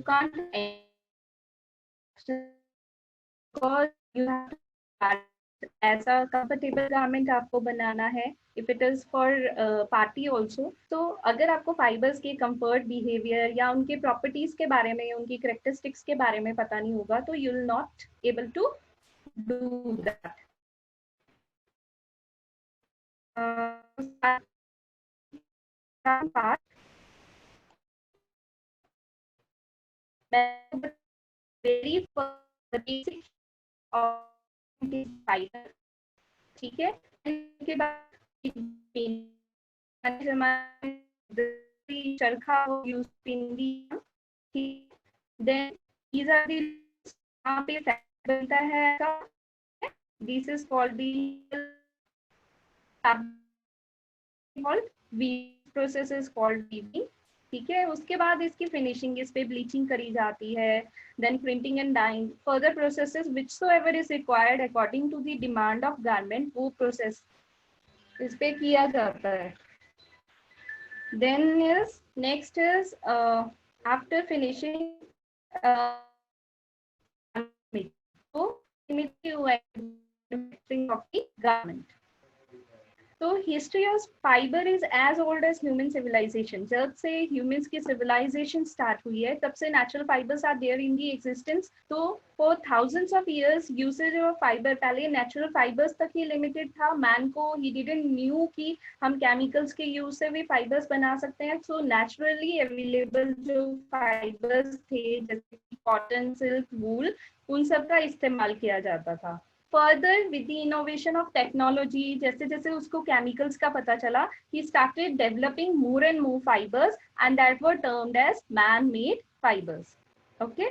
can't because you have to ऐसा comfortable garment आपको बनाना है, if it is for party also. तो अगर आपको फाइबर्स के कंफर्ट, बिहेवियर या उनके प्रॉपर्टीज के बारे में, उनकी करेक्टरिस्टिक्स के बारे में पता नहीं होगा, तो you will not able to do that. Part very basic fibre, ठीक है। इसके बाद चरखा यूज पिंडी, देन these are the यहाँ पे बनता है का, this is called the process is called weaving, ठीक है। उसके बाद इसकी फिनिशिंग, इस पे ब्लीचिंग करी जाती है, then printing and dyeing, further processes whichsoever is required according to the demand of garment, वो प्रोसेस इस पे किया जाता है। Then is next is after finishing of the garment. तो history of fibre is as old as human civilisation. जब से humans की सिविलाइजेशन स्टार्ट हुई है, तब से natural fibres are there in the existence. तो for thousands of years usage of fibre पहले नेचुरल फाइबर्स तक ही लिमिटेड था। मैन को ही डिडंट न्यू कि हम केमिकल्स के यूज से भी फाइबर्स बना सकते हैं। सो नेचुरली अवेलेबल जो फाइबर्स थे, जैसे कॉटन, सिल्क, वूल, उन सब का इस्तेमाल किया जाता था। Further with the innovation of technology, जैसे जैसे उसको केमिकल्स का पता चला, he started developing more and more fibres and that were termed as man made fibres. Okay,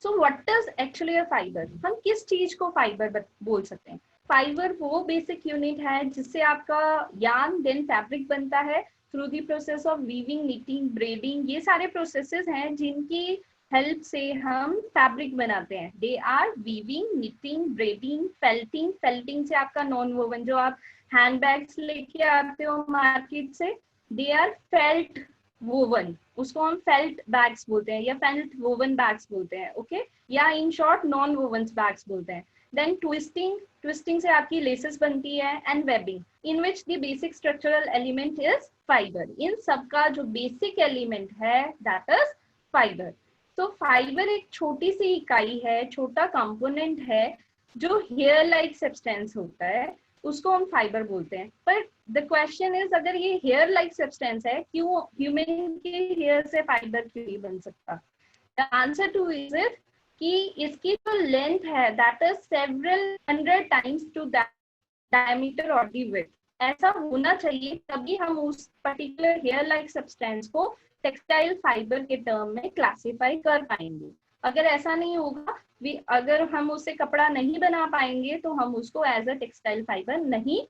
so what is actually a fibre? हम किस चीज को फाइबर बोल सकते हैं? फाइबर वो बेसिक यूनिट है जिससे आपका यार्न देन फैब्रिक बनता है through the process of weaving, knitting, braiding. ये सारे प्रोसेसेस हैं जिनकी हेल्प से हम फैब्रिक बनाते हैं। They are weaving, knitting, braiding, felting. Felting से आपका नॉन वोवन, जो आप हैंड बैग्स लेके आते हो मार्केट से, दे आर फेल्ट वोवन, उसको हम फेल्ट बैग्स बोलते हैं या फेल्ट वोवन बैग्स बोलते हैं। ओके, या in short non woven bags बोलते हैं। देन ट्विस्टिंग, ट्विस्टिंग से आपकी लेसेस बनती है। And webbing, in which the basic structural element is fibre. इन सबका जो बेसिक एलिमेंट है दैट इज फाइबर। तो फाइबर एक छोटी सी इकाई है, छोटा कंपोनेंट है जो हेयर लाइक सब्सटेंस होता है, उसको हम फाइबर बोलते हैं। पर द क्वेश्चन इज, अगर ये हेयर लाइक सब्सटेंस है, क्यों ह्यूमन के हेयर से फाइबर क्यों नहीं बन सकता? The answer to is it कि इसकी जो लेंथ है that is several 100 times to diameter और दी विड्थ। ऐसा होना चाहिए तभी हम उस पर्टिकुलर हेयर लाइक सब्सटेंस को टेक्सटाइल फाइबर के टर्म में क्लासिफाई कर पाएंगे। अगर ऐसा नहीं होगा, अगर हम उससे कपड़ा नहीं बना पाएंगे, तो हम उसको एज अ टेक्सटाइल फाइबर नहीं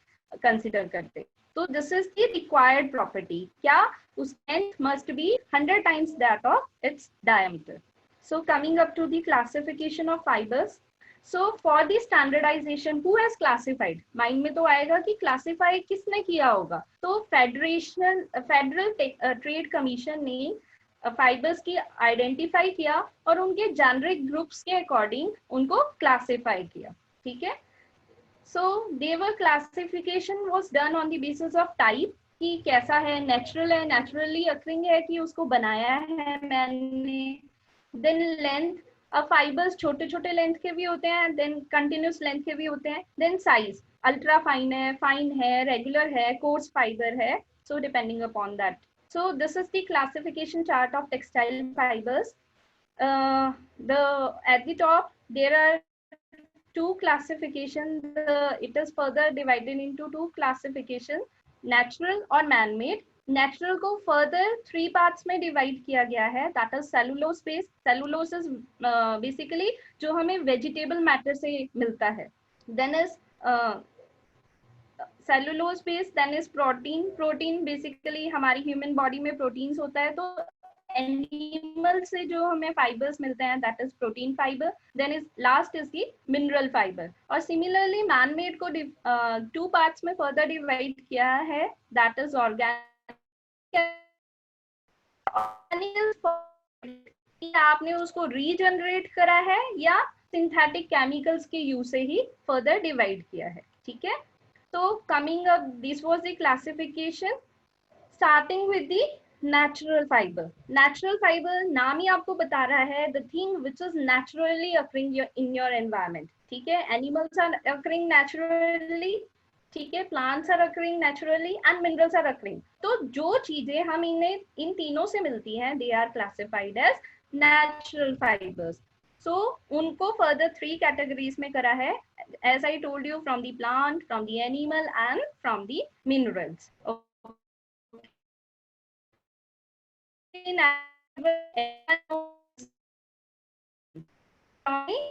कंसिडर करते। तो this is the required property, क्या उस length must be 100 times that of its diameter. So coming up to the classification of fibres. So for the standardization, who has classified? Mind में तो आएगा कि classify किसने किया होगा। तो फेडरल ट्रेड कमीशन ने फाइबर्स की आइडेंटिफाई किया और उनके जेनरिक ग्रुप्स के अकॉर्डिंग उनको क्लासिफाई किया, ठीक है। So their classification was done on the basis of type, कि कैसा है, नेचुरल है, नेचुरली अकरिंग है, कि उसको बनाया है मैंने। देन लेंथ, अब फाइबर्स छोटे छोटे लेंथ के भी होते हैं, देन कंटिन्यूस लेंथ के भी होते हैं। देन साइज, अल्ट्रा फाइन है, रेगुलर है, कोर्स फाइबर है, so depending upon that. So this is the classification chart of textile fibres. At the top there are two classifications. It is further divided into two classifications, natural और man made. Natural को further 3 parts में divide किया गया है, that is cellulose base. Cellulose is basically जो हमें vegetable matter से मिलता है। Then is cellulose base, then is protein. Protein basically हमारी ह्यूमन बॉडी में प्रोटीन्स होता है, तो एनिमल से जो हमें फाइबर्स मिलते हैं that is protein fibre. Then is last is the mineral fibre. और सिमिलरली मैन मेड को 2 पार्ट्स में फर्दर डिवाइड किया है, दैट इज ऑर्गेनिक आपने उसको रीजनरेट करा है या सिंथेटिक केमिकल्स के यूज से ही फर्दर डिवाइड किया है, ठीक है। तो coming up, this was the classification starting with the natural fibre. Natural fibre नाम ही आपको बता रहा है the thing which is naturally occurring in your environment, ठीक है। एनिमल्स आर अकरिंग नेचुरली, ठीक है, plants are occurring naturally and minerals are occurring. तो जो चीजें हम इन्हें इन तीनों से मिलती हैं they are classified as natural fibres. So उनको फर्दर 3 कैटेगरीज में करा है, as I told you, from the plant, from the animal and from the minerals.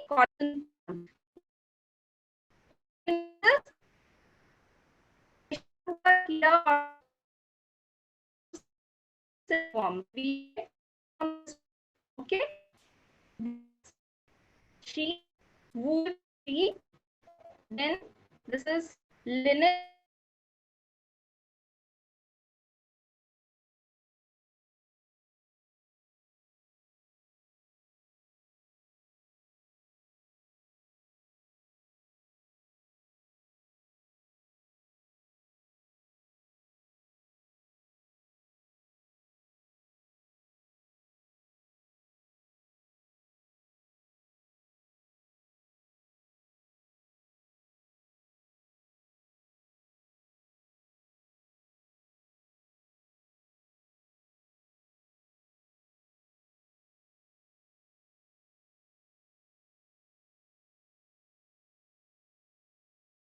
Cotton okay, sheep, wool, sheep, then this is linen.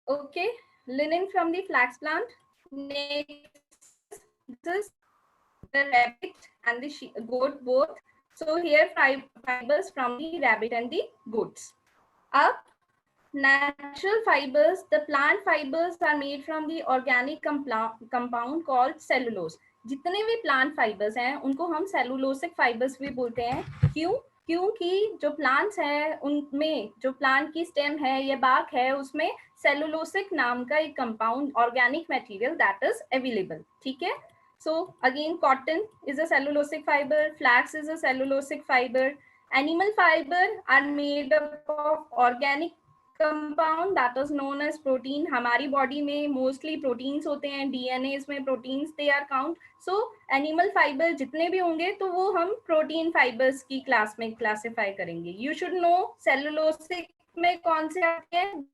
Okay, linen from the flax plant. Next, this is the rabbit and the goat both. So here fibers from the rabbit and the goats. Up, natural fibers, the plant fibers are made from the organic compound called cellulose. जितने भी plant fibres हैं उनको हम cellulosic fibres भी बोलते हैं। क्यों? क्योंकि जो प्लांट्स हैं उनमें जो प्लांट की स्टेम है या बाक है उसमें सेलुलोसिक नाम का एक compound organic material that is available, ठीक है। So again, cotton is a cellulosic fiber, flax is a cellulosic fiber. Animal fiber are made up of organic compound that is known as protein. हमारी body में mostly proteins होते हैं, DNA में proteins they are count. So animal fibre जितने भी होंगे तो वो हम प्रोटीन फाइबर्स की क्लास में क्लासिफाई करेंगे। यू शुड नो सेलुलोसिक में कौन से आते हैं,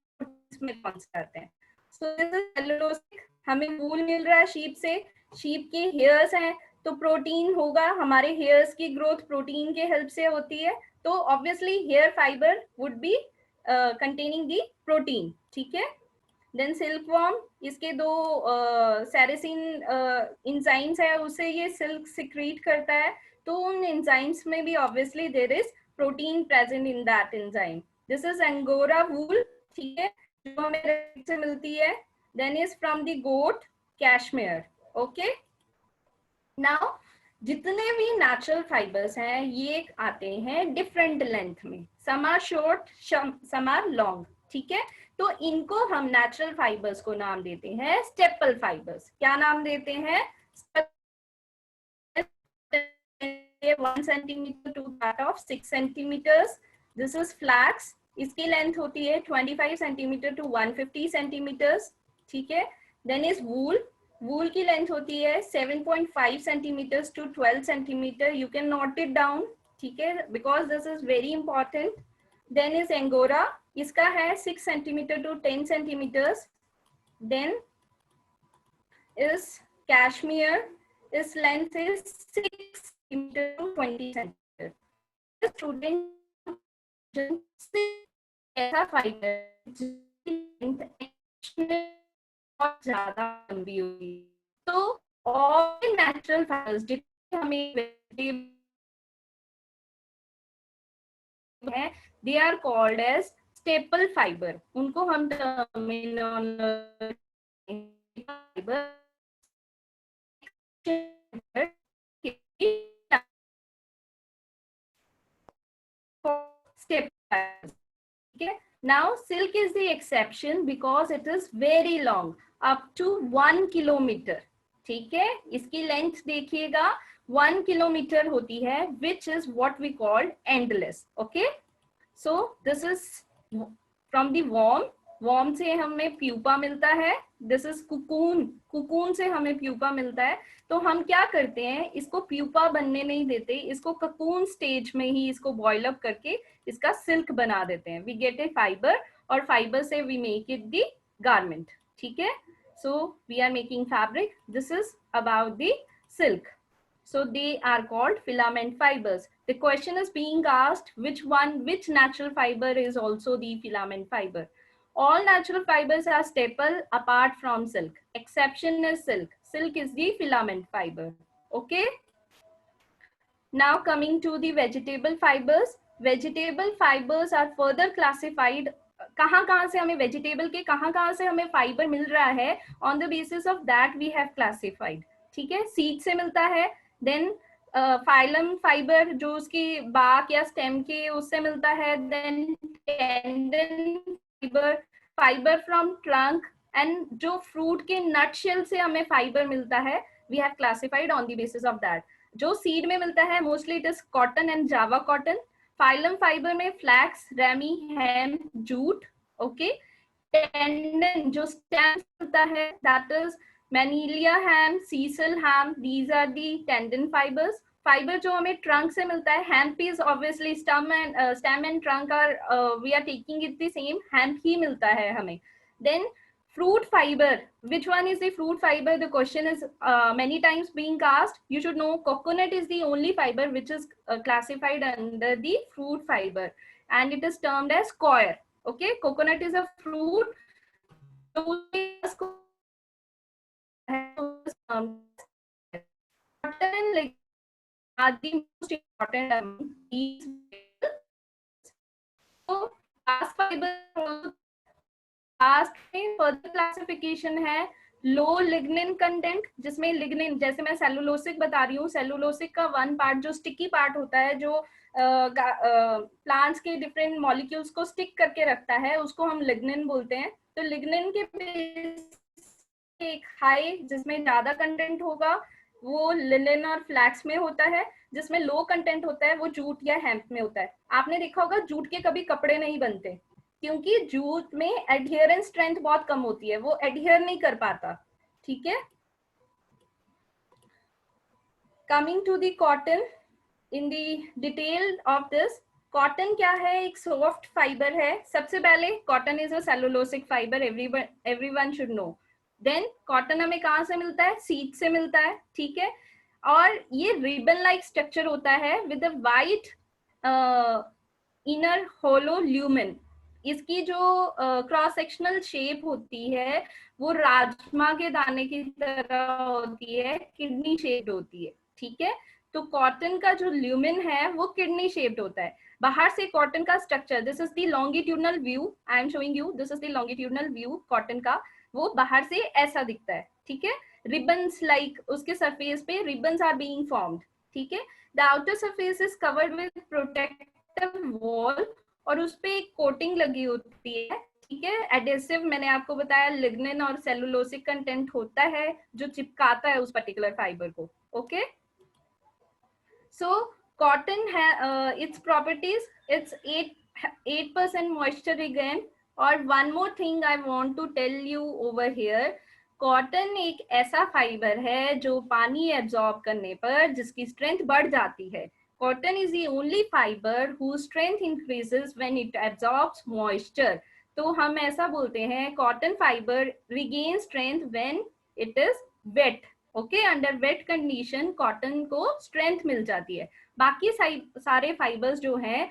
में कौन से आते हैं। सो दिस इज सेलुलोसिक। हमें वूल मिल रहा है शीप से, शीप के हेयर्स हैं तो प्रोटीन होगा, हमारे हेयर्स की ग्रोथ प्रोटीन के हेल्प से होती है, तो obviously hair fibre would be containing the protein, ठीक है। देन सिल्कवॉर्म, इसके दो सेरेसिन इंजाइम्स है, उससे ये सिल्क सिक्रीट करता है, तो उन इंजाइम्स में भी obviously there is protein present in that enzyme. This is angora wool, ठीक है, जो हमें से मिलती है। Then is from the goat cashmere, okay. Now जितने भी नेचुरल फाइबर्स हैं ये आते हैं डिफरेंट लेंथ में, some are short some are long, ठीक है। तो इनको हम नेचुरल फाइबर्स को नाम देते हैं स्टेपल फाइबर्स। क्या नाम देते हैं? 1 centimetre to that of 6 centimetres. This is flax, इसकी लेंथ होती है 25 सेंटीमीटर टू 150 सेंटीमीटर्स, ठीक है। देन इज वूल, वूल की लेंथ होती है 7.5 centimetres to 12 centimetre. You can note it down, ठीक है, because this is very important. Then is angora, इसका है 6 centimetre to 10 centimetres. Then is cashmere, its length is 6 centimetre to 20 centimetre. Student ऐसा fibre बहुत ज्यादा लंबी होगी, तो ऑल नेचुरल फाइबर्स जितने हमें हैं they are called as staple fibre. उनको हम fibre Now silk is the exception because it is very long, up to 1 kilometer, ठीक है, इसकी लेंथ देखिएगा 1 किलोमीटर होती है, which is what we called endless. Okay, so this is from the worm. Worm से हमें प्यूपा मिलता है. This is cocoon. कुकून से हमें प्यूपा मिलता है. तो हम क्या करते हैं, इसको प्यूपा बनने नहीं देते, इसको ककून स्टेज में ही इसको बॉयल अप करके इसका सिल्क बना देते हैं. वी गेट ए फाइबर, और फाइबर से we make it the garment. ठीक है, so we are making fabric. This is about the silk. So they are called filament fibers. The question is being asked, which natural fiber is also the filament fiber? All natural fibers are staple apart from silk. Exception is silk. Silk is the filament fiber. Okay, now coming to the vegetable fibers. Vegetable fibers are further classified. कहाँ से हमें vegetable के कहाँ से हमें fibre मिल रहा है, on the basis of that we have classified. ठीक है, सीड से मिलता है. देन फाइलम फाइबर जो उसकी बाक या स्टेम के उससे मिलता है. Then tendon fibre, fibre from trunk, and जो फ्रूट के नट शेल से हमें फाइबर मिलता है, we have classified on the basis of that. जो सीड में मिलता है mostly it is cotton and Java cotton. Phylum fibre में flax, ramie, hemp, jute. Okay, tendon जो स्टेम मिलता है that is Manila hemp, sisal hemp. These are the tendon fibres. Fibre जो हमें ट्रंक से मिलता है, hemp is obviously stem and trunk are we are taking it the same, hemp ही मिलता है हमें. Then fruit fiber, which one is the fruit fiber? The question is many times being asked. You should know coconut is the only fiber which is classified under the fruit fiber, and it is termed as coir. Okay, coconut is a fruit. Cotton like are the most important among these. So glass fiber last में further classification है लो lignin content, जिसमें lignin, जैसे मैं cellulosic बता रही हूँ, cellulosic का one part जो स्टिकी पार्ट होता है, जो प्लांट्स के डिफरेंट मॉलिक्यूल्स को स्टिक करके रखता है, उसको हम लिग्निन बोलते हैं. तो लिग्निन के एक हाई जिसमें ज्यादा कंटेंट होगा वो लिनेन और फ्लैक्स में होता है. जिसमें लो कंटेंट होता है वो जूट या हेम्प में होता है. आपने देखा होगा जूट के कभी कपड़े नहीं बनते, क्योंकि जूट में एडहियरेंस स्ट्रेंथ बहुत कम होती है, वो एडहियर नहीं कर पाता. ठीक है, coming to the cotton in the detail of this. Cotton क्या है, एक सॉफ्ट फाइबर है. सबसे पहले cotton is a cellulosic fibre, everyone should know. Then cotton हमें कहाँ से मिलता है, सीड से मिलता है. ठीक है, और ये रिबन लाइक स्ट्रक्चर होता है with a white inner hollow lumen. इसकी जो क्रॉस सेक्शनल शेप होती है वो राजमा के दाने की तरह होती है, किडनी शेप्ड होती है. ठीक है, तो कॉटन का जो ल्यूमेन है वो किडनी शेप्ड होता है. बाहर से कॉटन का structure, this is the longitudinal view, I am showing you, this is the longitudinal view cotton का. वो बाहर से ऐसा दिखता है. ठीक है, रिबन्स लाइक उसके सरफेस पे रिबन्स आर बीइंग फॉर्म्ड. ठीक है, the outer surface is covered with protective wall, और उस पे एक कोटिंग लगी होती है. ठीक है, एडेसिव मैंने आपको बताया लिग्निन और सेलुलोसिक कंटेंट होता है जो चिपकाता है उस पर्टिकुलर फाइबर को. ओके, सो कॉटन है its properties, its 8% moisture regain. और one more thing I want to tell you over here, cotton एक ऐसा फाइबर है जो पानी एब्जॉर्ब करने पर जिसकी स्ट्रेंथ बढ़ जाती है. Cotton is the only fiber whose strength increases when it absorbs moisture. तो हम ऐसा बोलते हैं cotton fiber regains strength when it is wet. Okay, under wet condition cotton को strength मिल जाती है. बाकी सारे fibers जो हैं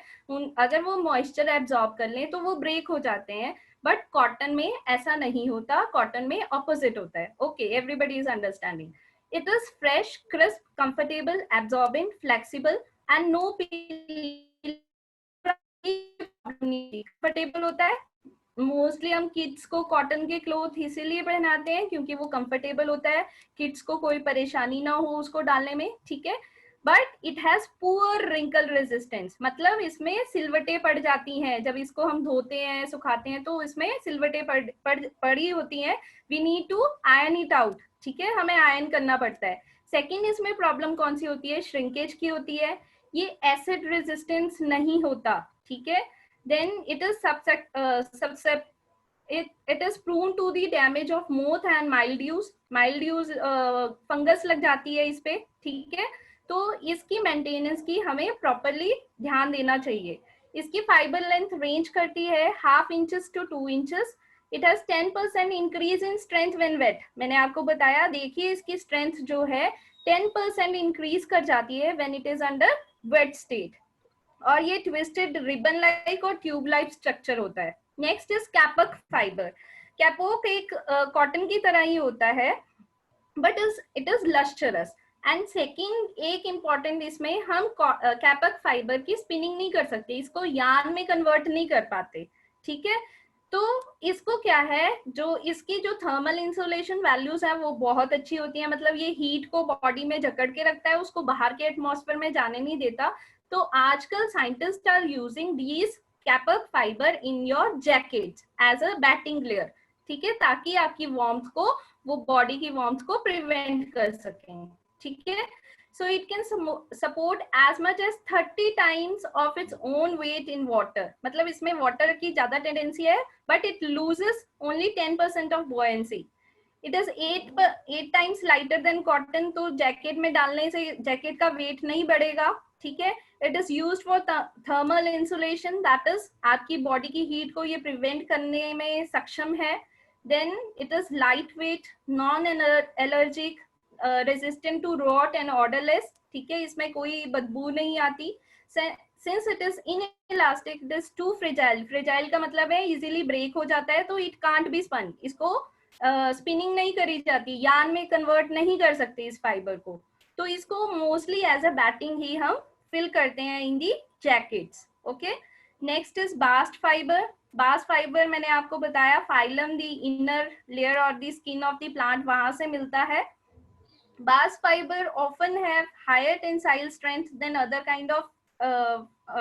अगर वो moisture absorb कर लें तो वो break हो जाते हैं, but cotton में ऐसा नहीं होता, cotton में opposite होता है. Okay, everybody is understanding. It is fresh, crisp, comfortable, absorbent, flexible, and no comfortable होता है. मोस्टली हम किड्स को कॉटन के क्लोथ इसीलिए पहनाते हैं क्योंकि वो कंफर्टेबल होता है, किड्स को कोई परेशानी ना हो उसको डालने में. ठीक है, but it has poor wrinkle resistance, मतलब इसमें सिलवटें पड़ जाती हैं जब इसको हम धोते हैं सुखाते हैं तो इसमें सिलवटें पड़ी होती हैं, we need to iron it out, ठीक है, हमें आयरन करना पड़ता है। सेकेंड इसमें प्रॉब्लम कौन सी होती है, श्रिंकेज की होती है, ये एसिड रेजिस्टेंस नहीं होता, ठीक है। Then it is it is prone to the damage of moth and mildews fungus लग जाती है इस पे, ठीक है। तो इसकी मेंटेनेंस की हमें प्रॉपरली ध्यान देना चाहिए। इसकी फाइबर लेंथ रेंज करती है 1/2 inches to 2 inches. It has 10% increase in strength when wet, मैंने आपको बताया, देखिए इसकी स्ट्रेंथ जो है 10% इंक्रीज कर जाती है when it is under wet state, और ये ट्विस्टेड रिबन लाइक और ट्यूब लाइक स्ट्रक्चर होता है। Next is kapok fibre. Kapok एक कॉटन की तरह ही होता है but it is lustrous. And second एक इम्पॉर्टेंट, इसमें हम कैपक फाइबर की स्पिनिंग नहीं कर सकते, इसको यार्न में कन्वर्ट नहीं कर पाते, ठीक है। तो इसको क्या है, जो इसकी जो थर्मल इंसुलेशन वैल्यूज है वो बहुत अच्छी होती है, मतलब ये हीट को बॉडी में जकड़ के रखता है, उसको बाहर के एटमॉस्फेयर में जाने नहीं देता। तो आजकल scientist are using these kapok fibre in your jacket as a batting layer, ठीक है, ताकि आपकी वार्मथ को, वो बॉडी की वार्मथ को प्रिवेंट कर सकें, ठीक है। So it can support as much as 30 times of its own weight in water, मतलब इसमें water की ज्यादा टेंडेंसी है but it loses only 10% of buoyancy. It is 8 times lighter than cotton, तो जैकेट में डालने से जैकेट का वेट नहीं बढ़ेगा, ठीक है। It is used for thermal insulation, that is आपकी बॉडी की हीट को ये प्रिवेंट करने में सक्षम है। Then it is light weight, non allergic, resistant to rot and odourless, ठीक है, इसमें कोई बदबू नहीं आती। Since it is inelastic it is too fragile, fragile का मतलब है इजीली ब्रेक हो जाता है, तो इट कांट बी स्पन, इसको स्पिनिंग नहीं करी जाती, यार्न में कन्वर्ट नहीं कर सकते इस फाइबर को, तो इसको मोस्टली एज अ बैटिंग ही हम फिल करते हैं in the jackets, okay. Next is bast fibre. Bast fibre मैंने आपको बताया फाइलम दी इनर लेयर और the skin of the plant, वहां से मिलता है। Bast fibre often have higher tensile strength than other kind of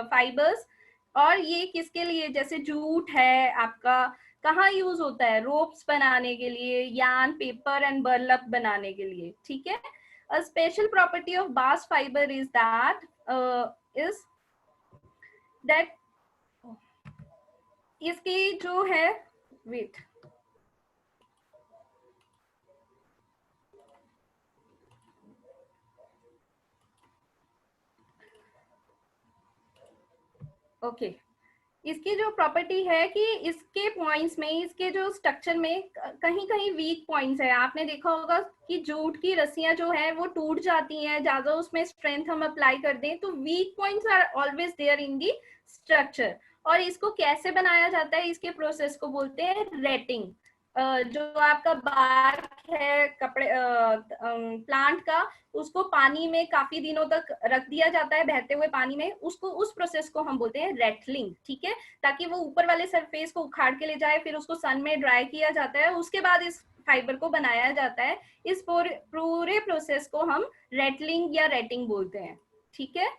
fibres, और ये किसके लिए, जैसे जूट है आपका, कहाँ यूज होता है, रोप्स बनाने के लिए, यार्न, पेपर एंड बर्लप बनाने के लिए, ठीक है। A special property of bast fiber is that इसकी जो है वेट, ओके, इसकी जो प्रॉपर्टी है कि इसके पॉइंट्स में, इसके जो स्ट्रक्चर में कहीं कहीं वीक पॉइंट्स है। आपने देखा होगा कि जूट की रस्सियां जो है वो टूट जाती हैं, ज्यादा उसमें स्ट्रेंथ हम अप्लाई कर दें तो weak points are always there in the structure. और इसको कैसे बनाया जाता है, इसके प्रोसेस को बोलते हैं रेटिंग। जो आपका बार्क है कपड़े प्लांट का, उसको पानी में काफी दिनों तक रख दिया जाता है बहते हुए पानी में, उसको, उस प्रोसेस को हम बोलते हैं रेटलिंग, ठीक है, ताकि वो ऊपर वाले सरफेस को उखाड़ के ले जाए, फिर उसको सन में ड्राई किया जाता है, उसके बाद इस फाइबर को बनाया जाता है। इस पूरे प्रोसेस को हम रेटलिंग या रेटिंग बोलते हैं, ठीक है।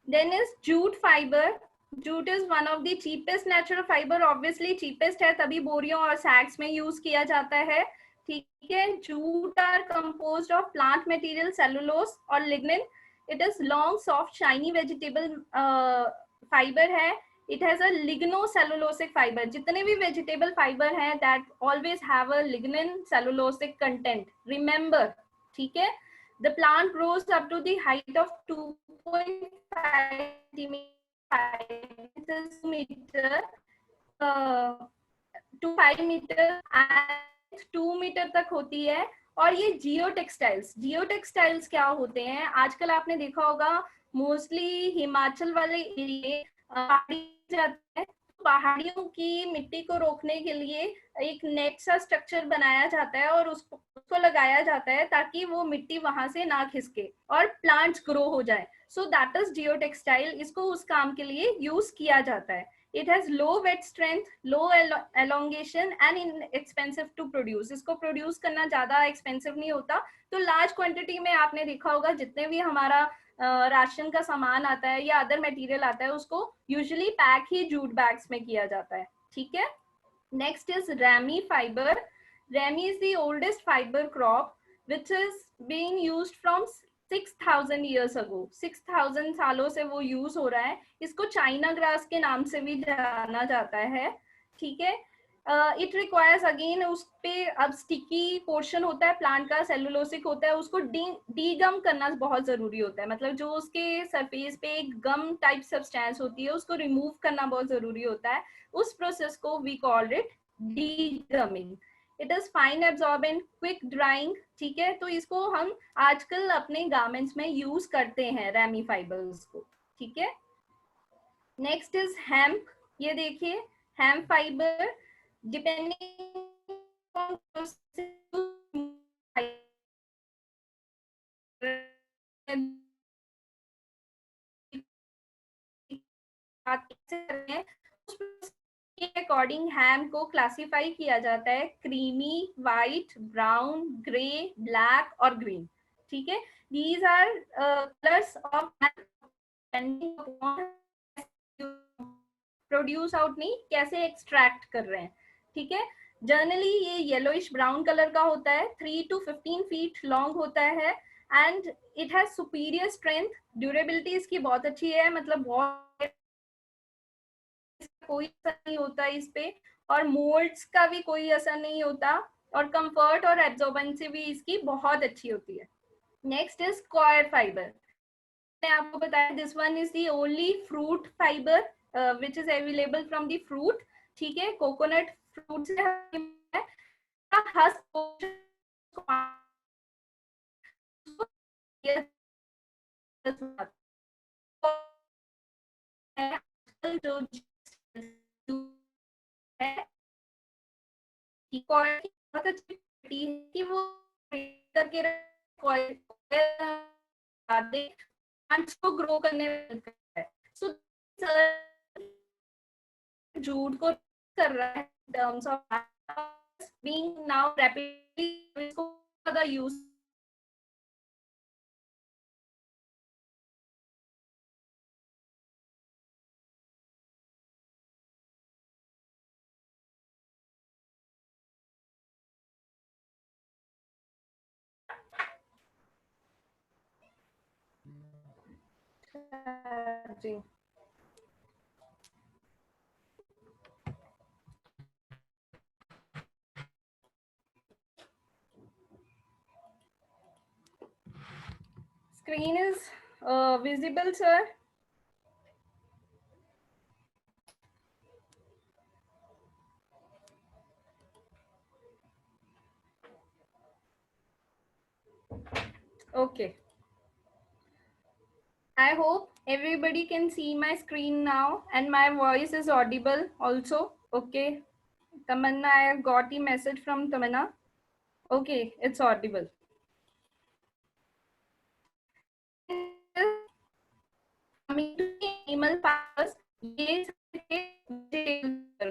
Then is jute fibre. Jute is one of the cheapest natural fibre, obviously cheapest है तभी बोरियों और सैक्स में यूज किया जाता है, ठीक है। Jute are composed of plant material cellulose और lignin. It is long soft shiny vegetable fibre है। It has a lignocellulosic fibre, जितने भी वेजिटेबल फाइबर हैं that always have a lignin cellulosic content, remember, ठीक है। The plant grows up to the height of 2.5 meter to 5 meter and 2 metre तक होती है। और ये जियो टेक्सटाइल्स क्या होते हैं, आजकल आपने देखा होगा मोस्टली हिमाचल वाले एरिया पहाड़ी जाते हैं, पहाड़ियों की मिट्टी को रोकने के लिए एक नेट सा स्ट्रक्चर बनाया जाता है और उसको लगाया जाता है ताकि वो मिट्टी वहां से ना खिसके और प्लांट्स ग्रो हो जाए। So that is geo textile, इसको उस काम के लिए यूज किया जाता है। It has low wet strength, low elongation and inexpensive to produce, इसको प्रोड्यूस करना ज्यादा एक्सपेंसिव नहीं होता। तो लार्ज क्वांटिटी में आपने देखा होगा जितने भी हमारा राशन का सामान आता है या अदर मटेरियल आता है, उसको यूजुअली पैक ही जूट बैग्स में किया जाता है, ठीक है। Next is ramie fibre. Ramie is the oldest fibre crop which is being used from 6000 years ago. 6000 सालों से वो यूज हो रहा है. इसको चाइना ग्रास के नाम से भी जाना जाता है, ठीक है। इट रिक्वायर्स अगेन, उस पे अब स्टिकी पोर्शन होता है प्लांट का, सेलुलोसिक होता है, उसको डीगम करना बहुत जरूरी होता है. मतलब जो उसके सरफेस पे एक गम टाइप सब्सटेंस होती है उसको रिमूव करना बहुत जरूरी होता है. उस प्रोसेस को we call it degumming. It is fine absorbent, quick drying, ठीक है. तो इसको हम आजकल अपने गारमेंट्स में यूज करते हैं रेमी फाइबर्स को, ठीक है. Next is hemp. ये देखिए हेम्प फाइबर, डिपेंडिंग ऑन के अकॉर्डिंग हैम को क्लासिफाई किया जाता है creamy, white, brown, grey, black और ग्रीन, ठीक है. These are colours of produce out नहीं, कैसे एक्सट्रैक्ट कर रहे हैं, ठीक है. जनरली ये येलोइश ब्राउन कलर का होता है, 3 to 15 फीट लॉन्ग होता है and it has superior strength. Durability इसकी बहुत अच्छी है, मतलब बहुत कोई असर नहीं होता इस पे, और मोल्ड्स का भी कोई असर नहीं होता, और कंफर्ट और एब्जॉर्बेंसी भी इसकी बहुत अच्छी होती है. Next is coir fibre. मैंने आपको बताया this one is the only fruit fibre which is available from the fruit, ठीक है. कोकोनट फ्रूट से जो है बहुत अच्छी है कि वो करके को ग्रो करने में है. सो जूट को कर रहा है terms of being now rapidly इसको ज्यादा यूज जी. Screen is visible, sir. Okay. I hope everybody can see my screen now and my voice is audible also. Okay. Tamanna, I have got a message from Tamanna. Okay, it's audible. Coming to animal fibers, ये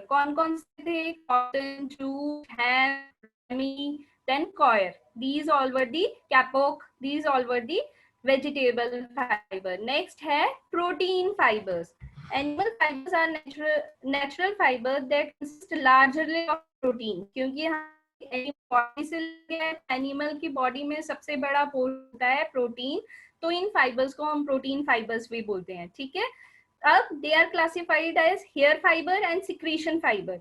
कौन कौन से थे? Cotton, jute, hemp, then coir. These all were the capoc. These all were the vegetable fiber. Next है protein fibers. Animal fibers are natural fiber that consist largely of protein. क्योंकि body से animal की body में सबसे बड़ा portion होता है protein, तो इन फाइबर्स को हम प्रोटीन फाइबर्स भी बोलते हैं, ठीक है. अब they are classified as hair fibre and secretion fibre.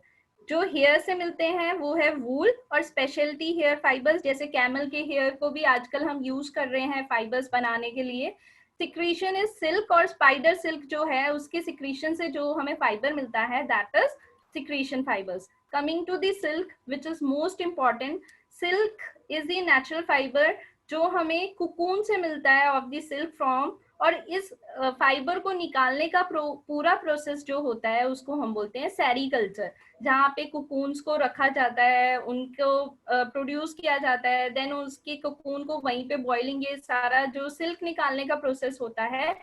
जो हेयर से मिलते हैं वो है वूल और स्पेशलिटी हेयर फाइबर्स, जैसे कैमल के हेयर को भी आजकल हम यूज कर रहे हैं फाइबर्स बनाने के लिए. सिक्रीशन इज सिल्क, और स्पाइडर सिल्क जो है उसके सिक्रीशन से जो हमें फाइबर मिलता है that is secretion fibres. Coming to the silk which is most important, silk is the natural fibre जो हमें कुकून से मिलता है ऑफ द सिल्क फॉर्म, और इस फाइबर को निकालने का पूरा प्रोसेस जो होता है उसको हम बोलते हैं सेरीकल्चर, जहाँ पे कुकून्स को रखा जाता है, उनको प्रोड्यूस किया जाता है, देन उसके कुकून को वहीं पे बॉइलिंग, ये सारा जो सिल्क निकालने का प्रोसेस होता है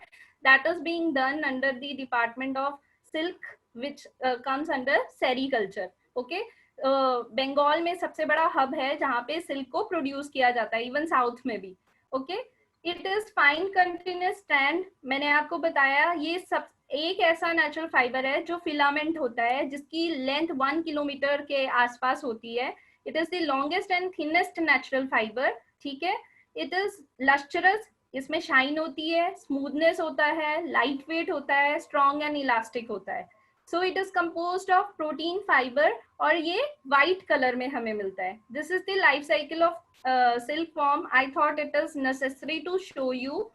that is being done under the department of silk which comes under sericulture. Okay. Bengal में सबसे बड़ा हब है जहाँ पे सिल्क को प्रोड्यूस किया जाता है, इवन साउथ में भी. Okay. It is fine continuous strand. मैंने आपको बताया ये सब एक ऐसा नेचुरल फाइबर है जो फिलामेंट होता है, जिसकी लेंथ 1 किलोमीटर के आसपास होती है। It is the longest and thinnest natural fibre. ठीक है, इट इज लस्टरस, इसमें शाइन होती है, स्मूथनेस होता है, लाइट वेट होता है, स्ट्रॉन्ग एंड इलास्टिक होता है। So it is composed of protein fibre, और ये व्हाइट कलर में हमें मिलता है। This is the life cycle of silk form. I thought it is necessary to show you.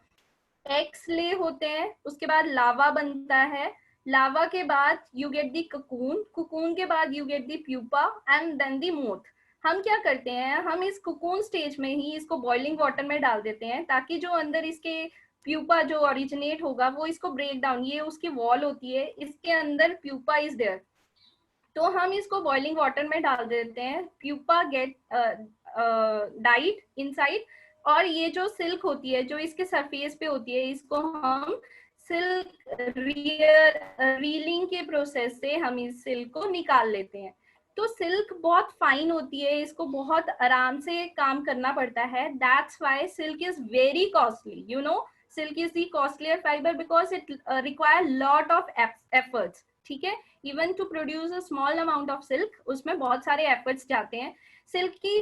Eggs lay होते हैं, उसके बाद लावा बनता है, लावा के बाद you get the cocoon, cocoon के बाद you get the pupa and then the moth. हम क्या करते हैं, हम इस कुकून स्टेज में ही इसको बॉइलिंग वाटर में डाल देते हैं, ताकि जो अंदर इसके प्यूपा जो ओरिजिनेट होगा वो इसको ब्रेक डाउन, ये उसकी वॉल होती है, इसके अंदर प्यूपा इज देयर, तो हम इसको बॉइलिंग वाटर में डाल देते हैं, प्यूपा गेट डाइड इनसाइड, और ये जो सिल्क होती है जो इसके सरफेस पे होती है, इसको हम सिल्क रीलिंग के प्रोसेस से हम इस सिल्क को निकाल लेते हैं। तो सिल्क बहुत फाइन होती है, इसको बहुत आराम से काम करना पड़ता है। That's why silk is very costly, you know, silk is the costlier fibre because it require lot of efforts. ठीक है, even to produce a small amount of silk, उसमें बहुत सारे एफर्ट्स जाते हैं। सिल्क की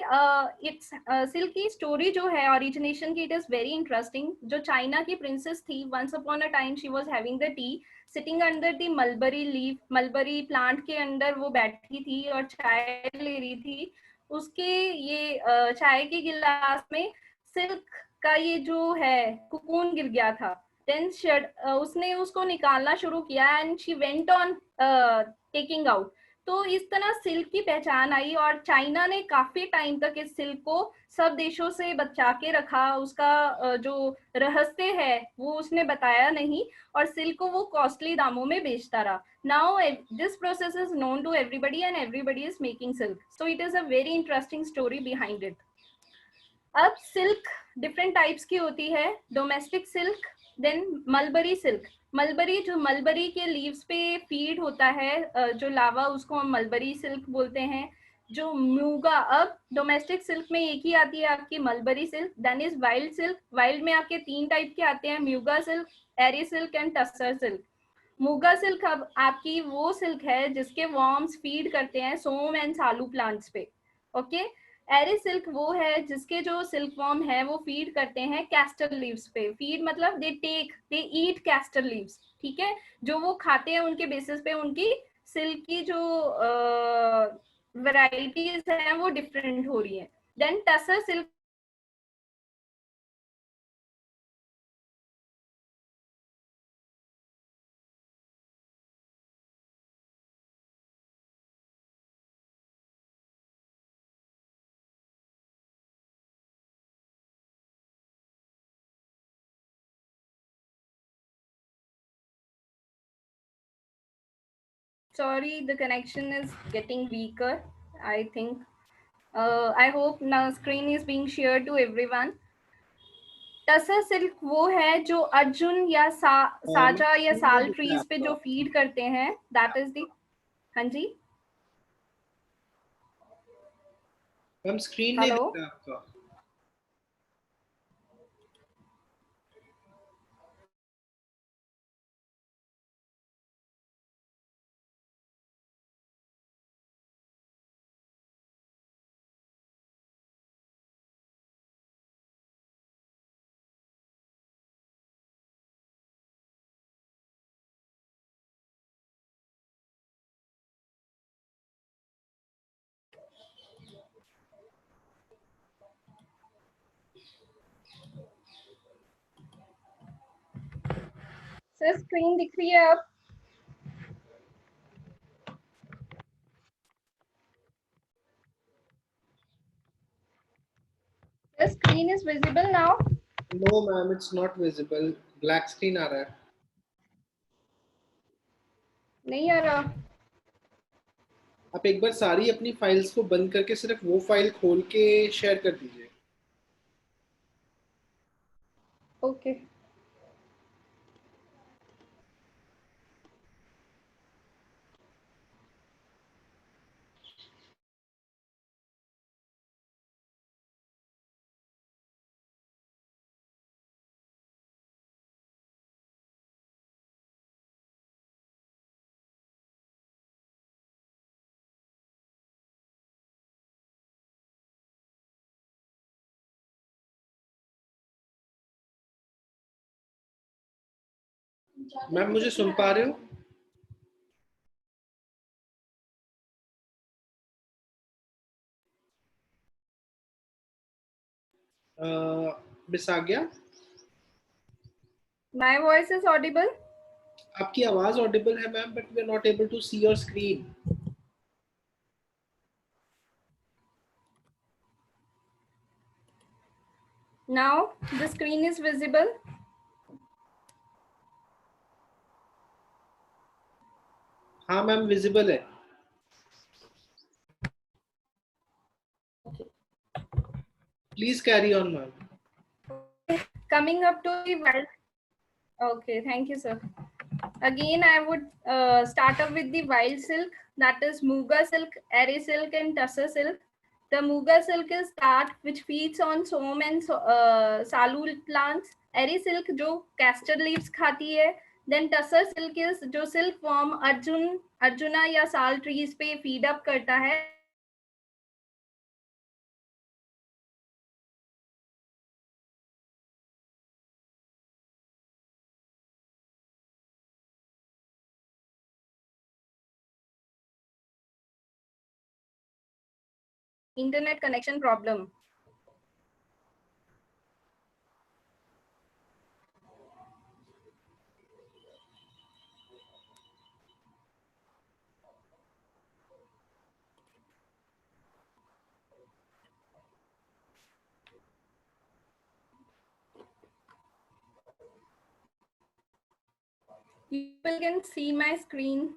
सिल्क की स्टोरी जो है ओरिजिनेशन की, इट इज वेरी इंटरेस्टिंग। जो चाइना की प्रिंसेस थी, once upon a time she was having the tea, sitting under the mulberry leaf, mulberry plant के अंदर वो बैठी थी और चाय ले रही थी। उसके ये चाय के गिलास में सिल्क का ये जो है कुकून गिर गया था। देन उसने उसको निकालना शुरू किया and she went on taking out. तो इस तरह सिल्क की पहचान आई, और चाइना ने काफी टाइम तक इस सिल्क को सब देशों से बचा के रखा। उसका जो रहस्य है वो उसने बताया नहीं, और सिल्क को वो कॉस्टली दामों में बेचता रहा। Now this process is known to everybody and everybody is making silk, so it is a very interesting story behind it. अब सिल्क डिफरेंट टाइप्स की होती है, domestic silk, then mulberry silk. Mulberry जो mulberry के leaves पे feed होता है जो लावा, उसको हम मलबरी सिल्क बोलते हैं। जो म्यूगा, अब डोमेस्टिक सिल्क में एक ही आती है आपकी mulberry silk. Then is wild silk, wild में आपके 3 टाइप के आते हैं, muga silk, eri silk and tussar silk. Muga silk अब आपकी वो सिल्क है जिसके वॉर्म्स फीड करते हैं सोम एंड सालू प्लांट्स पे। ओके, एरी सिल्क वो है जिसके जो सिल्क वॉर्म है वो फीड करते हैं कैस्टर लीव्स पे। फीड मतलब दे ईट कैस्टर लीव्स। ठीक है, जो वो खाते हैं उनके बेसिस पे उनकी सिल्क की जो वैरायटीज हैं वो डिफरेंट हो रही है। Then tussar silk, sorry, the connection is getting weaker, I think. I hope now screen is being shared to everyone. Tussar silk वो है जो अर्जुन या मैम साजा या स्क्रीन नहीं साल दिख रहा है ट्रीज पे आपका। जो फीड करते हैं, दैट इज दी। हाँ जी, मैम स्क्रीन नहीं हेलो। दिख रहा है आपका। सर स्क्रीन दिख रही है अब? Sir screen is visible now? No ma'am, it's not visible, black screen आ रहा है। नहीं आ रहा? आप एक बार सारी अपनी फाइल्स को बंद करके सिर्फ वो फाइल खोल के शेयर कर दीजिए। ओके। मैम मुझे सुन पा रहे हो? बिसागिया, My voice is audible. आपकी आवाज ऑडिबल है ma'am, but we are not able to see your screen. Now the screen is visible. हाँ मैम, विजिबल है। Please carry on ma'am. Coming up to the wild. Okay, thank you, sir. Again, I would start up with the wild silk, that is Muga silk, Eri silk, and Tussar silk. The Muga silk is that which feeds on som and salul plants. Eri silk जो castor leaves खाती है. Then Tussar silk is जो silkworm arjuna या साल trees पे feed up करता है. Internet connection problem. People can see my screen.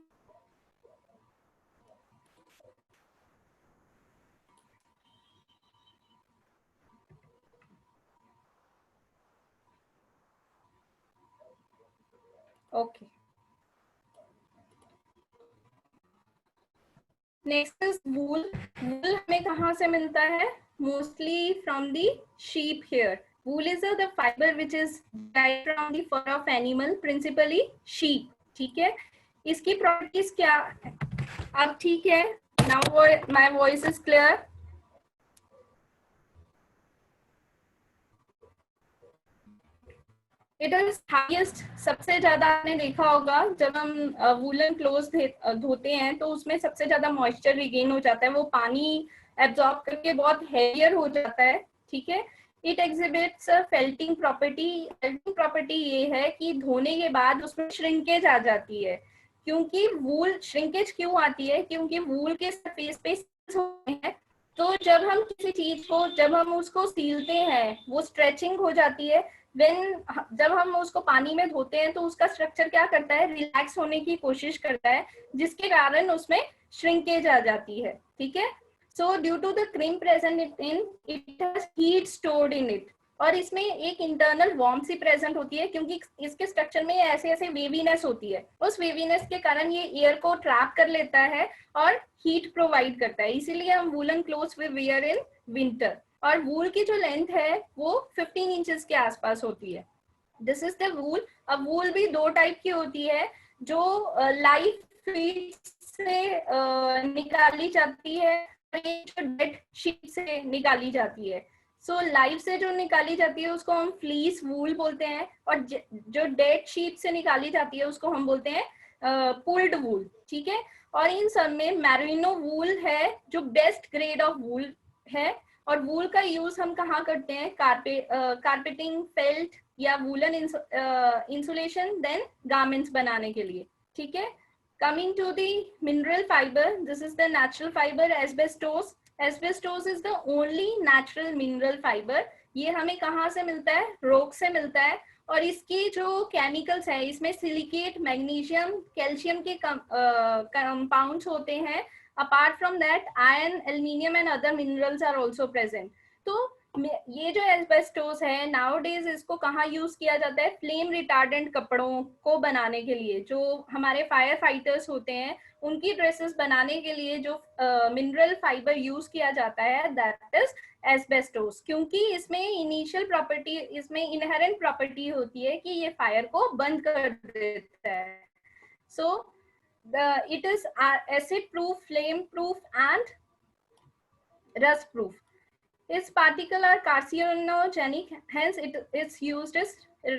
Okay. Next is wool. Wool हमें कहाँ से मिलता है? Mostly from the sheep hair. Wool is the fibre which is derived from the fur of animal, principally sheep. ठीक है, इसकी properties क्या? अब ठीक है, now my voice is clear. It is highest. सबसे ज्यादा आपने देखा होगा जब हम वूलन क्लोथ धोते हैं तो उसमें सबसे ज्यादा मॉइस्चर रिगेन हो जाता है, वो पानी एब्जॉर्ब करके बहुत हेवियर हो जाता है. ठीक है, it exhibits felting property. Felting property ये है कि धोने के बाद उसमें श्रिंकेज आ जाती है. क्योंकि वूल श्रिंकेज क्यों आती है? क्योंकि वूल के सरफेस पे होते हैं, तो जब हम किसी चीज को, जब हम उसको सीलते हैं, वो स्ट्रेचिंग हो जाती है. व्हेन जब हम उसको पानी में धोते हैं तो उसका स्ट्रक्चर क्या करता है? रिलैक्स होने की कोशिश करता है, जिसके कारण उसमें श्रिंकेज आ जाती है. ठीक है, so due to the cream present in it has heat stored in it. और इसमें एक इंटरनल वार्म सी प्रेजेंट होती है, क्योंकि इसके स्ट्रक्चर में ऐसे ऐसे वेवीनेस होती है. उस वेवीनेस के कारण ये एयर को ट्रैप कर लेता है और हीट प्रोवाइड करता है. इसीलिए हम woollen clothes we wear in winter. और वूल की जो लेंथ है वो 15 इंचेस के आसपास होती है. दिस इज द वूल. अब वूल भी दो टाइप की होती है, जो लाइव फीड से निकाली जाती है, जो डेड शीप से निकाली जाती है. सो लाइव से जो निकाली जाती है उसको हम फ्लीस वूल बोलते हैं, और जो डेड शीप से निकाली जाती है उसको हम बोलते हैं पुल्ड वूल. ठीक है, और इन सब में मैरिनो वूल है जो बेस्ट ग्रेड ऑफ वूल है. और वूल का यूज हम कहाँ करते हैं? कारपेटिंग, फेल्ट या वूलन इंसुलेशन, देन गारमेंट्स बनाने के लिए. ठीक है, coming to the mineral fibre, this is the natural fibre asbestos. Asbestos is the only natural mineral fibre. ये हमें कहाँ से मिलता है? रॉक से मिलता है. और इसकी जो केमिकल्स है, इसमें सिलिकेट, मैग्नीशियम, कैल्शियम के कंपाउंड्स होते हैं. apart from that iron, aluminium and other minerals are also present. तो ये जो एस्बेस्टोस है नाउडेज, इसको कहाँ यूज किया जाता है? फ्लेम रिटार्डेंट कपड़ों को बनाने के लिए. जो हमारे फायर फाइटर्स होते हैं उनकी ड्रेसेस बनाने के लिए जो मिनरल फाइबर यूज किया जाता है, दैट इज एस्बेस्टोस. क्योंकि इसमें इनिशियल प्रॉपर्टी, इसमें इनहेरेंट प्रॉपर्टी होती है कि ये फायर को बंद कर देता है. सो it is acid proof, flame proof and rust proof. Its particles are carcinogenic, hence it is used as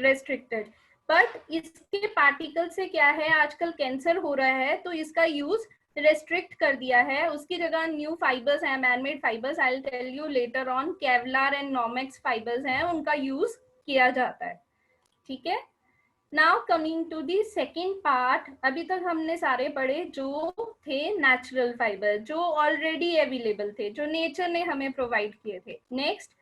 restricted. But इसके पार्टिकल से क्या है, आजकल कैंसर हो रहा है, तो इसका यूज रेस्ट्रिक्ट कर दिया है। उसकी जगह न्यू फाइबर्स हैं, manmade fibres, I will tell you later on, Kevlar and Nomex fibres हैं, उनका यूज किया जाता है। ठीक है, now coming to the second part, अभी तक हमने सारे पढ़े जो थे नेचुरल फाइबर, जो ऑलरेडी अवेलेबल थे, जो नेचर ने हमें प्रोवाइड किए थे। Next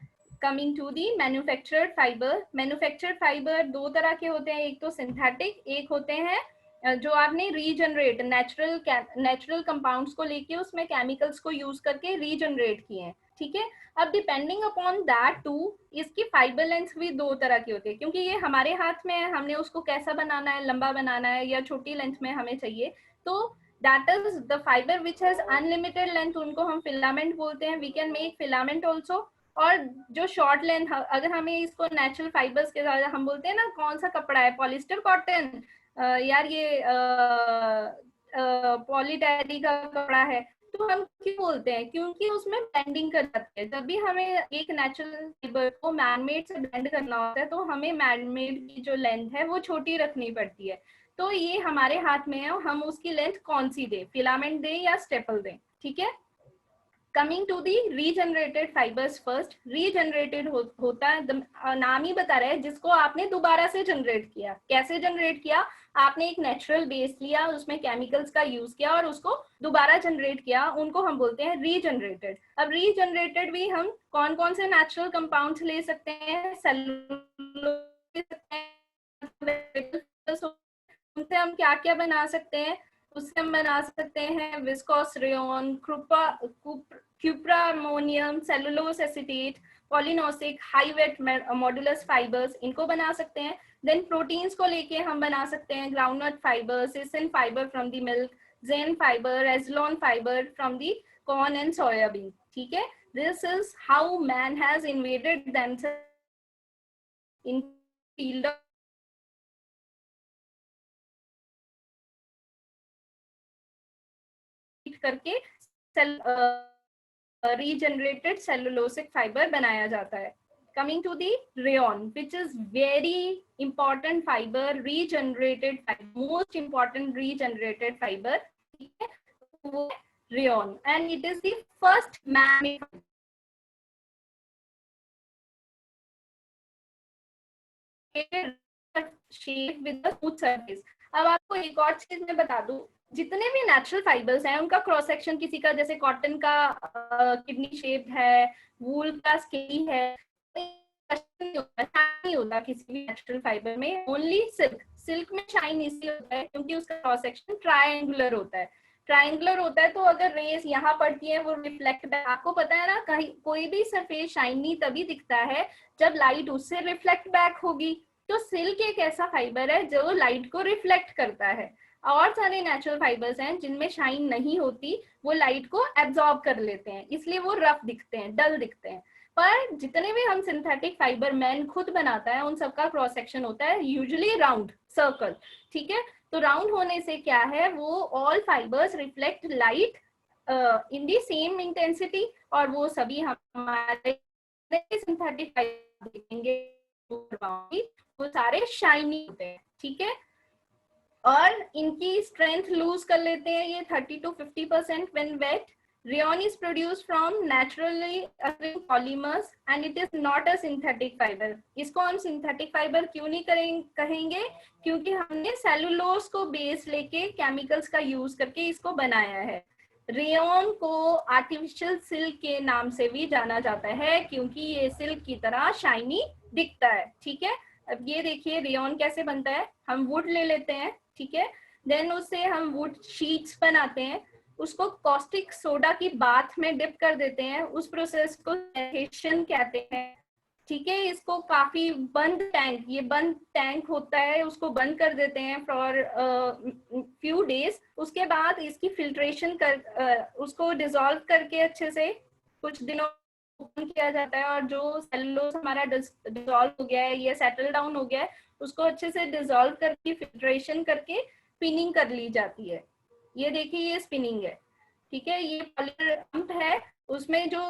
coming to the manufactured fibre. Manufactured fibre दो तरह के होते हैं, एक तो सिंथेटिक, एक होते हैं जो आपने रीजनरेट नेचुरल कंपाउंड्स को लेके उसमें केमिकल्स को यूज करके रीजनरेट किए हैं। ठीक है, अब डिपेंडिंग अपॉन दैट टू इसकी फाइबर लेंथ भी दो तरह की होती है, क्योंकि ये हमारे हाथ में है, हमने उसको कैसा बनाना है, लंबा बनाना है या छोटी लेंथ में हमें चाहिए। तो that is the fibre which has unlimited length, उनको हम फिलामेंट बोलते हैं। We can make filament also. और जो शॉर्ट लेंथ, अगर हमें इसको नेचुरल फाइबर्स के साथ, हम बोलते हैं ना कौन सा कपड़ा है, पॉलिस्टर कॉटन, यार ये पॉलीटेरी का कपड़ा है, तो हम क्यों बोलते हैं, क्योंकि उसमें ब्लेंडिंग कर जाती है। जब भी हमें एक नेचुरल फाइबर को मैनमेड से ब्लेंड करना होता है, तो हमें मैनमेड की जो लेंथ है वो छोटी रखनी पड़ती है। तो ये हमारे हाथ में है, हम उसकी लेंथ कौन सी दें, फिलामेंट दें या स्टेपल दें। ठीक है, coming to the regenerated fibres first. Regenerated होता है, नाम ही बता रहा है, जिसको आपने दोबारा से जनरेट किया। कैसे जनरेट किया, आपने एक नेचुरल बेस लिया, उसमें केमिकल्स का यूज किया और उसको दोबारा जनरेट किया, उनको हम बोलते हैं रीजनरेटेड। अब रीजनरेटेड भी हम कौन कौन से नेचुरल कंपाउंड्स ले सकते हैं, सेलुलोज, उनसे हम क्या क्या बना सकते हैं, उससे हम बना सकते हैं viscose rayon, cupra ammonium, cellulose acetate, polynosic, high wet modulus fibres, इनको बना सकते हैं। देन प्रोटीन्स को लेके हम बना सकते हैं groundnut fibre, casein fibre from the milk, zein fibre, azlon fibre from the corn and soybean. ठीक है, this is how man has invaded themself in field करके सेल रीजनरेटेड सेलुलोसिक फाइबर बनाया जाता है। Coming to the rayon, which is very important fiber, regenerated fiber, most important regenerated fiber, rayon, and it is the first man-made shape with a smooth surface. अब आपको एक और चीज मैं बता दूं, जितने भी नेचुरल फाइबर्स हैं उनका क्रॉस सेक्शन, किसी का जैसे कॉटन का किडनी शेप है, वूल का स्केली है, नहीं होता किसी भी नेचुरल फाइबर में। ओनली सिल्क में शाइन इसलिए होता है क्योंकि उसका क्रॉस सेक्शन ट्रायंगुलर होता है। ट्रायंगुलर होता है तो अगर रेस यहाँ पड़ती है वो रिफ्लेक्ट बैक, आपको पता है ना, कहीं कोई भी सरफेस शाइनी तभी दिखता है जब लाइट उससे रिफ्लेक्ट बैक होगी। तो सिल्क एक ऐसा फाइबर है जो लाइट को रिफ्लेक्ट करता है। और सारे नेचुरल फाइबर्स हैं जिनमें शाइन नहीं होती, वो लाइट को एब्जॉर्ब कर लेते हैं, इसलिए वो रफ दिखते हैं, डल दिखते हैं। पर जितने भी हम सिंथेटिक फाइबर मैन खुद बनाता है, उन सबका क्रॉस सेक्शन होता है यूजुअली राउंड सर्कल। ठीक है, तो राउंड होने से क्या है, वो all fibres reflect light in the same intensity, और वो सभी हमारे सिंथेटिक फाइबर देखेंगे वो सारे शाइनी होते हैं। ठीक है, और इनकी स्ट्रेंथ लूज कर लेते हैं ये 30 to 50% when wet. Rayon is produced from naturally occurring polymers and it is not a synthetic fiber. इसको हम synthetic fiber क्यों नहीं कहेंगे, क्योंकि हमने सेलुलोज को बेस लेके केमिकल्स का यूज करके इसको बनाया है। रेयन को आर्टिफिशियल सिल्क के नाम से भी जाना जाता है क्योंकि ये सिल्क की तरह शाइनी दिखता है। ठीक है, अब ये देखिए रेयन कैसे बनता है, हम वुड ले लेते हैं, ठीक है, देन उससे हम वुड शीट्स बनाते हैं, उसको कॉस्टिक सोडा की बाथ में डिप कर देते हैं, उस प्रोसेस को सेरेशन कहते हैं। ठीक है, इसको काफी बंद टैंक, ये बंद टैंक होता है, उसको बंद कर देते हैं फॉर फ्यू डेज। उसके बाद इसकी फिल्ट्रेशन कर उसको डिसॉल्व करके अच्छे से कुछ दिनों ओपन किया जाता है, और जो सेलुलोज हमारा डिसॉल्व हो गया है, ये सेटल डाउन हो गया है, उसको अच्छे से डिसॉल्व करके फिल्ट्रेशन करके स्पिनिंग कर ली जाती है। ये देखिए ये स्पिनिंग है। ठीक है, ये पॉलिमर पंप है, उसमें जो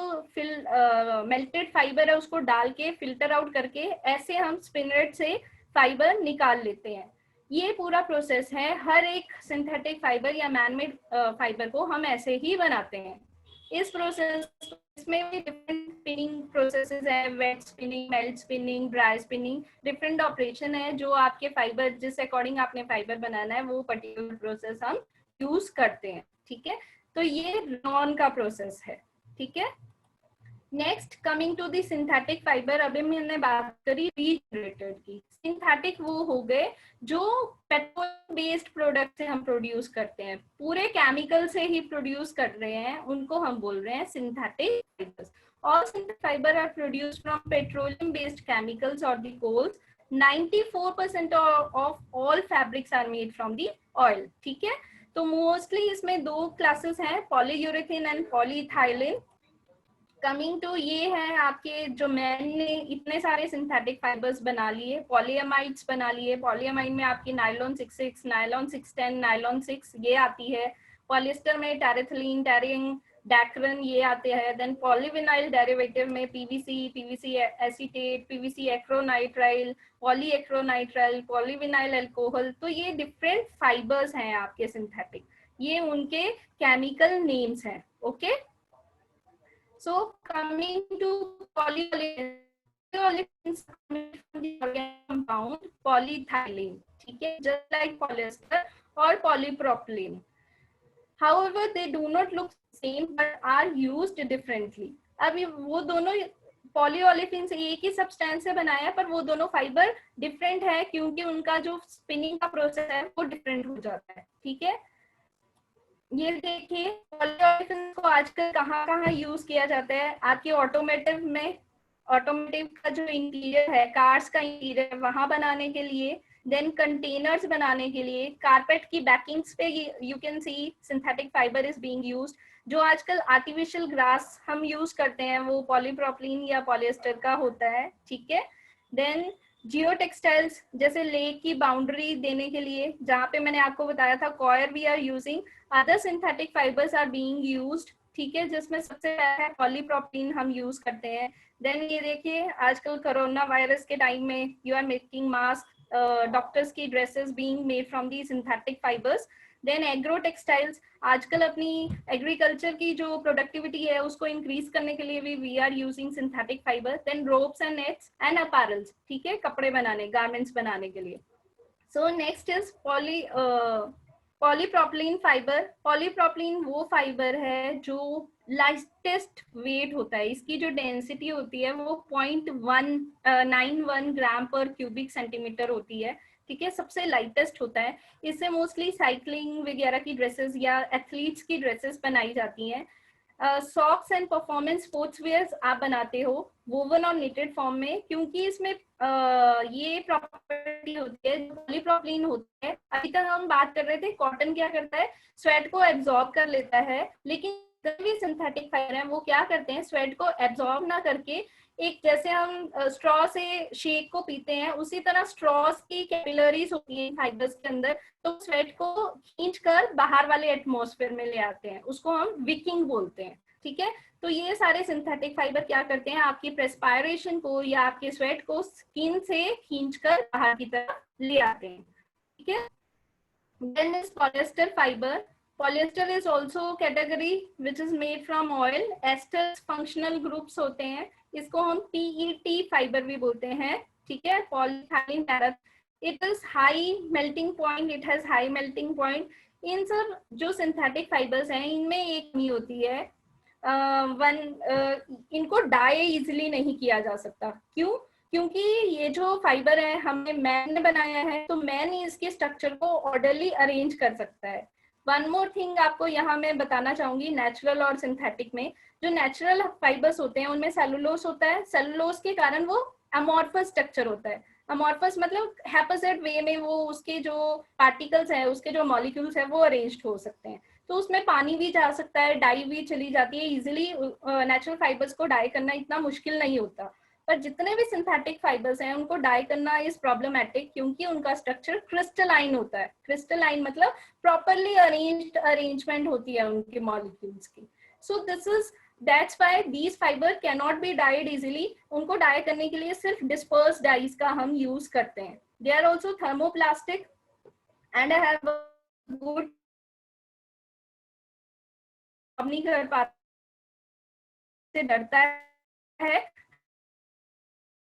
मेल्टेड फाइबर है उसको डाल के फिल्टर आउट करके ऐसे हम स्पिनरेट से फाइबर निकाल लेते हैं। ये पूरा प्रोसेस है, हर एक सिंथेटिक फाइबर या मैनमेड फाइबर को हम ऐसे ही बनाते हैं। इस प्रोसेस इसमें भी डिफरेंट स्पिनिंग प्रोसेसेस है, wet spinning, melt spinning, dry spinning, different operation है जो आपके फाइबर जिस अकॉर्डिंग आपने फाइबर बनाना है वो पर्टिकुलर प्रोसेस हम यूज करते हैं। ठीक है, तो ये रॉन का प्रोसेस है। ठीक है, next coming to the synthetic fibre, अभी मैंने बात करी रीजनरेटेड की। सिंथेटिक वो हो गए जो पेट्रोल बेस्ड प्रोडक्ट से हम प्रोड्यूस करते हैं, पूरे केमिकल से ही प्रोड्यूस कर रहे हैं, उनको हम बोल रहे हैं synthetic fibres. All synthetic fiber are produced from petroleum based chemicals or the coals. 94% of all fabrics are made from the oil. ठीक है, तो मोस्टली इसमें दो क्लासेस हैं, पॉलीयूरेथीन एंड पॉलीइथाइलिन। कमिंग टू ये है आपके जो मैन ने इतने सारे सिंथेटिक फाइबर्स बना लिए, पॉलीएमाइड्स बना लिए। पॉलीएमाइड में आपकी नायलॉन 66, नायलॉन 610, नायलॉन 6 ये आती है। पॉलिएस्टर में टेरेथिलीन, टेरिंग, डैक्रन ये आते हैं। देन पॉलीविनाइल डेरिवेटिव में PVC, PVC acetate, PVC acrylonitrile, poly acrylonitrile, polyvinyl alcohol. तो ये डिफरेंट फाइबर्स हैं आपके सिंथेटिक, ये उनके केमिकल नेम्स हैं। Okay, so coming to polyolefins, polyolefins from the organic compound polyethylene, ठीक है, just like polyester or polypropylene. However, they do not look same but are used differently. अब ये वो दोनों पॉलीओलेफिन से एक ही सब्सटेंस से बनाया है, पर वो दोनों फाइबर डिफरेंट है क्योंकि उनका जो स्पिनिंग का प्रोसेस है वो डिफरेंट हो जाता है। ठीक है, ये देखिए पॉलीओलेफिन को आजकल कहाँ कहाँ यूज किया जाता है, आपके ऑटोमेटिव में, ऑटोमेटिव का जो इंटीरियर है, कार्स का इंटीरियर वहां बनाने के लिए, देन कंटेनर्स बनाने के लिए, कारपेट की बैकिंग्स पे you can see synthetic fibre is being used. जो आजकल आर्टिफिशियल ग्रास हम यूज करते हैं वो पॉलीप्रोपिलीन या पॉलिएस्टर का होता है। ठीक है, देन जियो टेक्सटाइल्स, जैसे लेक की बाउंड्री देने के लिए, जहाँ पे मैंने आपको बताया था coir we are using, other synthetic fibres are being used. ठीक है, जिसमें सबसे पहला है पॉलीप्रोपिलीन हम यूज करते हैं। देन ये देखिए आजकल कोरोना वायरस के टाइम में you are making mask, doctors की dresses being made from the synthetic fibres. Then agro textiles, आजकल अपनी एग्रीकल्चर की जो प्रोडक्टिविटी है उसको इंक्रीज करने के लिए भी we are using synthetic fibre. Then ropes and nets and apparels, ठीक है, कपड़े बनाने, गारमेंट्स बनाने के लिए। So next is polypropylene fibre. Polypropylene वो फाइबर है जो लाइटेस्ट वेट होता है, इसकी जो डेंसिटी होती है वो 0.191 ग्राम पर क्यूबिक सेंटीमीटर होती है। ठीक है, सबसे लाइटेस्ट होता है। इससे मोस्टली साइकिलिंग वगैरह की ड्रेसेस या एथलीट्स की ड्रेसेस बनाई जाती हैं। Socks and performance sports wears आप बनाते हो वोवन और निटेड फॉर्म में, क्योंकि इसमें ये प्रॉपर्टी होती है जो पॉलीप्रोपिलीन होता है। अभी तक हम बात कर रहे थे कॉटन क्या करता है, स्वेट को एब्जॉर्ब कर लेता है, लेकिन भी सिंथेटिक फाइबर है वो क्या करते हैं, स्वेट को एब्जॉर्ब ना करके, एक जैसे हम स्ट्रॉ से शेक को पीते हैं उसी तरह स्ट्रॉस की कैपिलरीज होती हैं फाइबर्स के अंदर, तो स्वेट को खींच कर बाहर वाले एटमॉस्फेयर में ले आते हैं, उसको हम विकिंग बोलते हैं। ठीक है, तो ये सारे सिंथेटिक फाइबर क्या करते हैं, आपकी प्रेस्पायरेशन को या आपके स्वेट को स्किन से खींचकर बाहर की तरफ ले आते हैं। ठीक है, then is polyester fibre. Polyester is also category which is made from oil. Esters functional groups होते हैं, इसको हम PET फाइबर भी बोलते हैं। ठीक है, polyethylene paraffin। It is high melting point, it has high melting point। इन सब जो सिंथेटिक फाइबर्स हैं इनमें एक कमी होती है, इनको डाई इजिली नहीं किया जा सकता। क्यों? क्योंकि ये जो फाइबर है हमने मैन ने बनाया है, तो मैन ही इसके स्ट्रक्चर को ऑर्डरली अरेंज कर सकता है। वन मोर थिंग आपको यहाँ मैं बताना चाहूंगी, नेचुरल और सिंथेटिक में जो नेचुरल फाइबर्स होते हैं उनमें सेलुलोस होता है, सेलुलोस के कारण वो अमॉर्फस स्ट्रक्चर होता है। अमॉर्फस मतलब हैपोसेट वे में वो उसके जो पार्टिकल्स है, उसके जो मॉलिक्यूल्स है वो अरेंज्ड हो सकते हैं, तो उसमें पानी भी जा सकता है, डाई भी चली जाती है इजिली। नेचुरल फाइबर्स को डाई करना इतना मुश्किल नहीं होता, पर जितने भी सिंथेटिक फाइबर्स हैं उनको डाई करना इज प्रॉब्लमेटिक, क्योंकि उनका स्ट्रक्चर क्रिस्टलाइन होता है। क्रिस्टलाइन मतलब प्रॉपरली अरेंजमेंट होती है उनके मॉलिक्यूल्स की। सो this is that's why these fibre can not be died easily. उनको डाई करने के लिए सिर्फ डिस्पर्स डाइज का हम यूज करते हैं। They are also thermoplastic and have a good नहीं कर पाते, डरता है,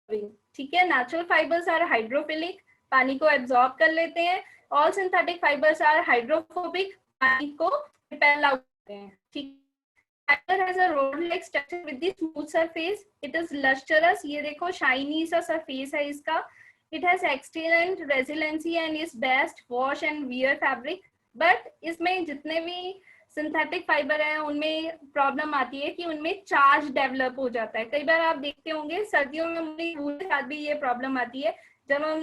ठीक है। नेचुरल फाइबर्स आर हाइड्रोफिलिक, पानी को एब्जॉर्ब कर लेते हैं। All synthetic fibres are hydrophobic, पानी को रिपेल आउट करते हैं, ठीक। Fiber has a rod-like structure with the smooth surface. It is lustrous. ये देखो शाइनी सा सरफेस है इसका। It has excellent resiliency and is best wash and wear fabric. But इसमें जितने भी सिंथेटिक फाइबर है उनमें प्रॉब्लम आती है कि उनमें चार्ज डेवलप हो जाता है। कई बार आप देखते होंगे सर्दियों में वूल के साथ भी ये प्रॉब्लम आती है। जब हम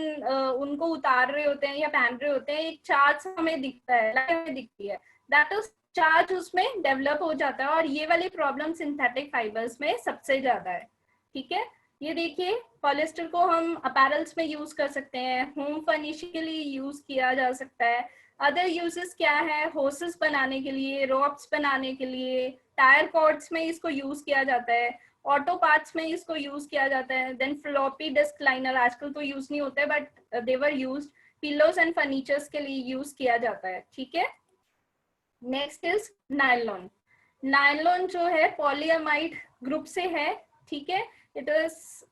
उनको उतार रहे होते हैं या पहन रहे होते हैं, एक चार्ज हमें दिखता है, लाइन हमें दिखती है, दैट इज चार्ज उसमें डेवलप हो जाता है। और ये वाली प्रॉब्लम सिंथेटिक फाइबर्स में सबसे ज्यादा है, ठीक है। ये देखिए पॉलिएस्टर को हम अपैरल्स में यूज कर सकते हैं, होम फर्निशिंग के लिए यूज किया जा सकता है। अदर यूजेस क्या है, होसेस बनाने के लिए, रोप्स बनाने के लिए, टायर कॉर्ड्स में इसको यूज किया जाता है, ऑटो पार्ट्स में इसको यूज किया जाता है। देन फ्लॉपी डिस्क लाइनर, आजकल तो यूज नहीं होता है but they were used, pillows and furnitures के लिए यूज किया जाता है, ठीक है। Next is nylon. नायलॉन जो है पॉलीअमाइड ग्रुप से है, ठीक है। इट इज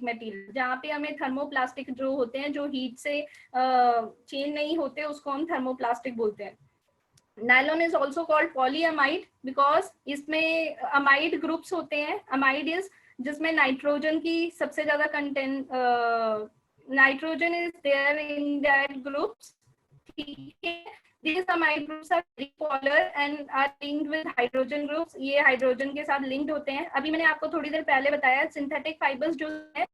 मटेरियल, जहाँ पे हमें थर्मोप्लास्टिक जो होते हैं, जो हीट से चेंज नहीं होते, उसको हम थर्मोप्लास्टिक बोलते हैं। Nylon is also called polyamide because इसमें अमाइड ग्रुप्स होते हैं। अमाइड इज जिसमें नाइट्रोजन की सबसे ज्यादा content, nitrogen is there in that groups, ठीक है। These amide groups are very polar and are linked with hydrogen groups. ये हाइड्रोजन के साथ लिंक्ड होते हैं। अभी मैंने आपको थोड़ी देर पहले बताया सिंथेटिक फाइबर्स जो है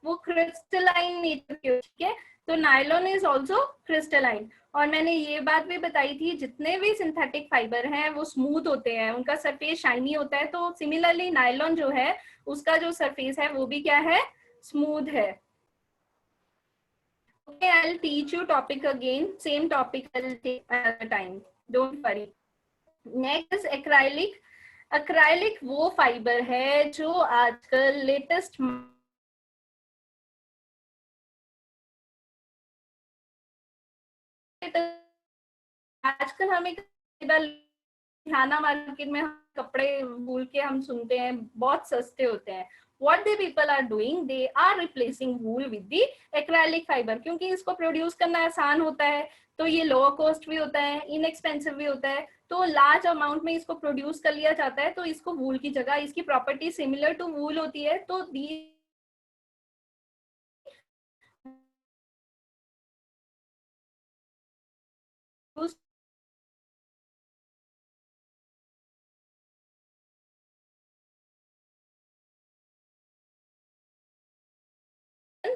वो क्रिस्टलाइन नेचर के, ठीक है। तो नायलॉन इज ऑल्सो क्रिस्टलाइन। और मैंने ये बात भी बताई थी जितने भी सिंथेटिक फाइबर हैं वो स्मूथ होते हैं, उनका सरफेस शाइनी होता है। तो सिमिलरली नायलॉन जो है उसका जो सरफेस है वो भी क्या है, स्मूथ है। Okay, I'll teach you topic again. Same topic I'll take another time. Don't worry. Next is acrylic. Acrylic वो फाइबर है जो आजकल लेटेस्ट आजकल हमें लुधियाना मार्केट में कपड़े वूल के हम सुनते हैं बहुत सस्ते होते हैं। What the people are doing, they are replacing wool with the acrylic fiber, क्योंकि इसको प्रोड्यूस करना आसान होता है, तो ये लो कॉस्ट भी होता है, इनएक्सपेंसिव भी होता है, तो लार्ज अमाउंट में इसको प्रोड्यूस कर लिया जाता है। तो इसको वूल की जगह, इसकी प्रॉपर्टी सिमिलर टू वूल होती है, तो दी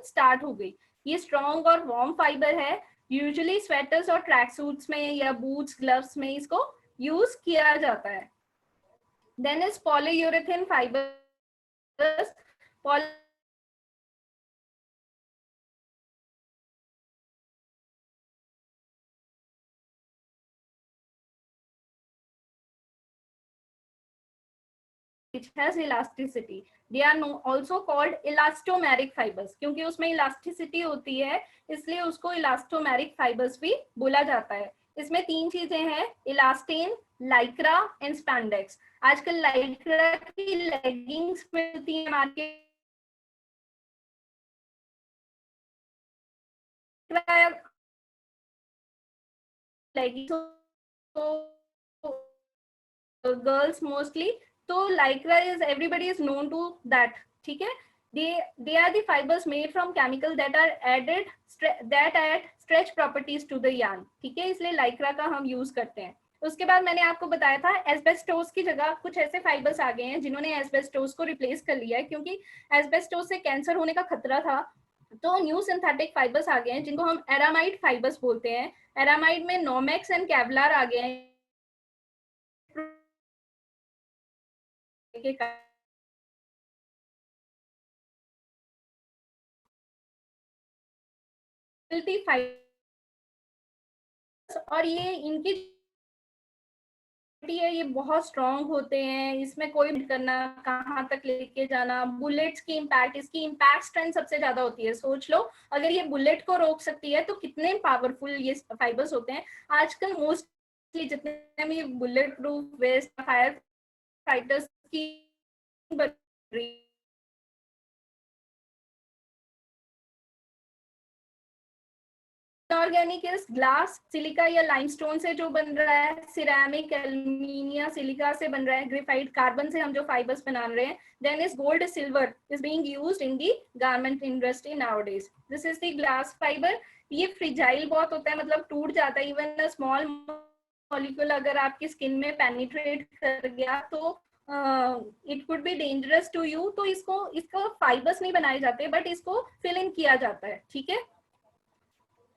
स्टार्ट हो गई। ये स्ट्रॉन्ग और वार्म फाइबर है। यूजुअली स्वेटर्स और ट्रैक सूट्स में या बूट्स ग्लव्स में इसको यूज किया जाता है। Then is polyurethane fibres. which has elasticity. They are also called elastomeric fibers, क्योंकि उसमें इलास्टिसिटी होती है इसलिए उसको इलास्टोमेरिक फाइबर्स भी बोला जाता है। इसमें तीन चीजें हैं, इलास्टेन, लाइक्रा एंड स्पैंडेक्स। आजकल लाइक्रा की लेगिंग्स मिलती है मार्केट, लेगिंग्स गर्ल्स मोस्टली, तो Lycra is everybody is known to that, ठीक है। they are the fibers made from chemical that are added that add stretch properties to the yarn, ठीक है, इसलिए लाइक्रा का हम यूज करते हैं। उसके बाद मैंने आपको बताया था एस्बेस्टोस की जगह कुछ ऐसे फाइबर्स आ गए हैं जिन्होंने एस्बेस्टोस को रिप्लेस कर लिया है, क्योंकि एस्बेस्टोस से कैंसर होने का खतरा था। तो न्यू सिंथेटिक फाइबर्स आ गए हैं जिनको हम एरामाइड फाइबर्स बोलते हैं। एरामाइड में नोमेक्स एंड केवलार आ गए हैं के और ये इनकी है, ये बहुत स्ट्रॉन्ग होते हैं, इसमें कोई करना, कहाँ तक लेके जाना, बुलेट्स की इम्पैक्ट, इसकी इम्पैक्ट स्ट्रेंथ सबसे ज्यादा होती है। सोच लो अगर ये बुलेट को रोक सकती है तो कितने पावरफुल ये फाइबर्स होते हैं। आजकल मोस्टली जितने भी bullet proof waste fire fighters की ऑर्गेनिक इज ग्लास, सिलिका या लाइमस्टोन से जो बन रहा है, सिरेमिक, एल्यूमिनिया, सिलिका से बन रहा है, ग्रेफाइट, कार्बन से हम जो फाइबर्स बना रहे हैं। Then is gold, silver is being used in the garment industry nowadays. This is the glass fibre. ये फ्रिजाइल बहुत होता है, मतलब टूट जाता है। इवन अ स्मॉल मॉलिक्यूल अगर आपकी स्किन में पेनिट्रेट कर गया तो it could be dangerous to you. तो इसको फाइबर्स नहीं बनाए जाते, बट इसको फिल इन किया जाता है, ठीक है।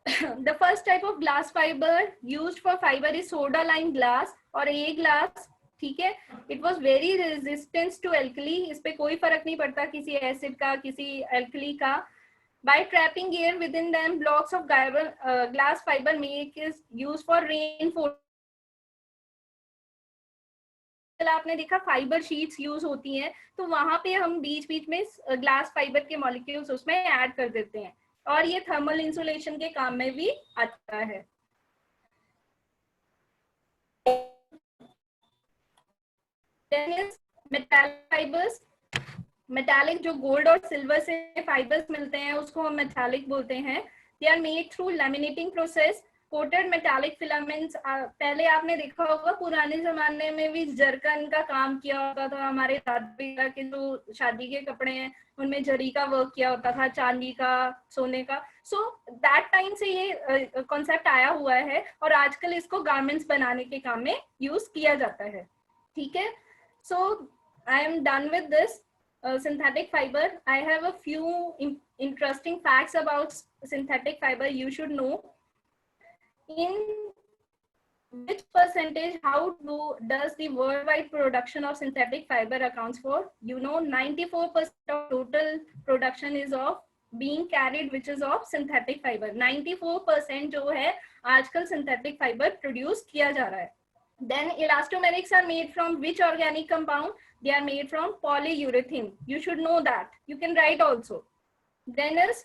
The first type of glass fiber used for fiber is soda lime glass और A glass, ठीक है। It was very resistant to alkali, इस पे कोई फर्क नहीं पड़ता किसी एसिड का, किसी एल्कली का। By trapping air within them, blocks of glass fiber make is used for reinforcement। आपने देखा फाइबर शीट्स यूज होती हैं, तो वहां पे हम बीच बीच में ग्लास फाइबर के मॉलिक्यूल्स उसमें ऐड कर देते हैं, और ये थर्मल इंसुलेशन के काम में भी आता है। मेटालिक फाइबर्स, मेटालिक जो गोल्ड और सिल्वर से फाइबर्स मिलते हैं उसको हम मेटालिक बोलते हैं। They are made through laminating process. Coated metallic filaments, पहले आपने देखा होगा पुराने जमाने में भी जरकन का काम किया होता था। हमारे दादी के जो शादी के कपड़े हैं उनमें जरी का वर्क किया होता था, चांदी का, सोने का। सो दैट टाइम से ये कॉन्सेप्ट आया हुआ है, और आजकल इसको गारमेंट्स बनाने के काम में यूज किया जाता है, ठीक है। So I am done with this synthetic fiber. I have a few interesting facts about synthetic fiber you should know. In which percentage, does the worldwide production of synthetic fiber accounts for? 94% of total production is of being carried which is of synthetic fiber। 94% जो है आजकल synthetic fiber produce किया जा रहा है। Then elastomerics are made from which organic compound? They are made from polyurethane. You should know that. You can write also. Then is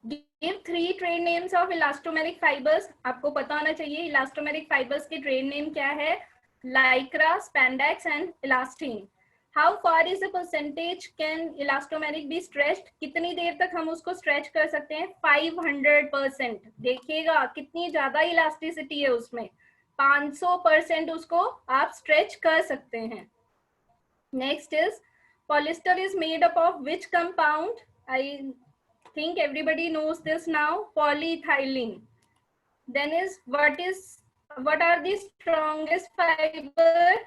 give 3 trade names of elastomeric fibers. आपको पता होना चाहिए elastomeric fibers के trade name क्या है? Lycra, spandex and elastane. How far is the percentage can elastomeric be stretched? कितनी देर तक हम उसको stretch कर सकते हैं? 500%। देखिएगा कितनी ज्यादा elasticity है उसमें, 500% उसको आप स्ट्रेच कर सकते हैं। Next is polyester is made up of which compound? I think everybody knows this now, polyethylene. Then is what are the strongest fibre?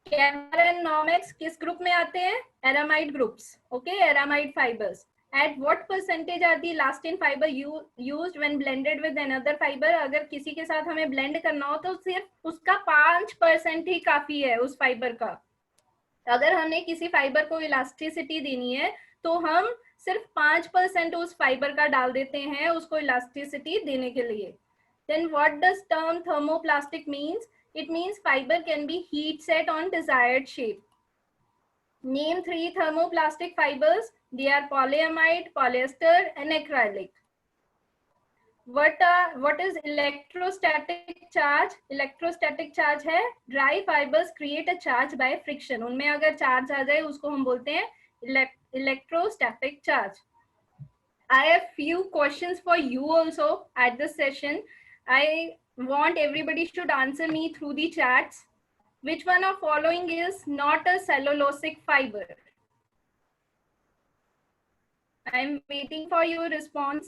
Kevlar and Nomex किस ग्रुप में आते हैं? Aramid groups, okay, aramid fibres. At what percentage are the elastane fiber used when blended with another fiber? अगर किसी के साथ हमें blend करना हो तो सिर्फ उसका 5% ही काफी है उस फाइबर का। अगर हमें किसी फाइबर को इलास्टिसिटी देनी है तो हम सिर्फ 5% उस फाइबर का डाल देते हैं उसको इलास्टिसिटी देने के लिए। Then what does term thermoplastic means? It means fiber can be heat set on desired shape. Name 3 thermoplastic fibers. They are polyamide, polyester and acrylic. What is electrostatic charge? Electrostatic charge है dry fibers create a charge by friction. उनमें अगर charge आ जाए उसको हम बोलते हैं electrostatic charge. I have few questions for you also at this session. I want everybody should answer me through the chats. Which one of following is not a cellulosic fiber? I am waiting for your response.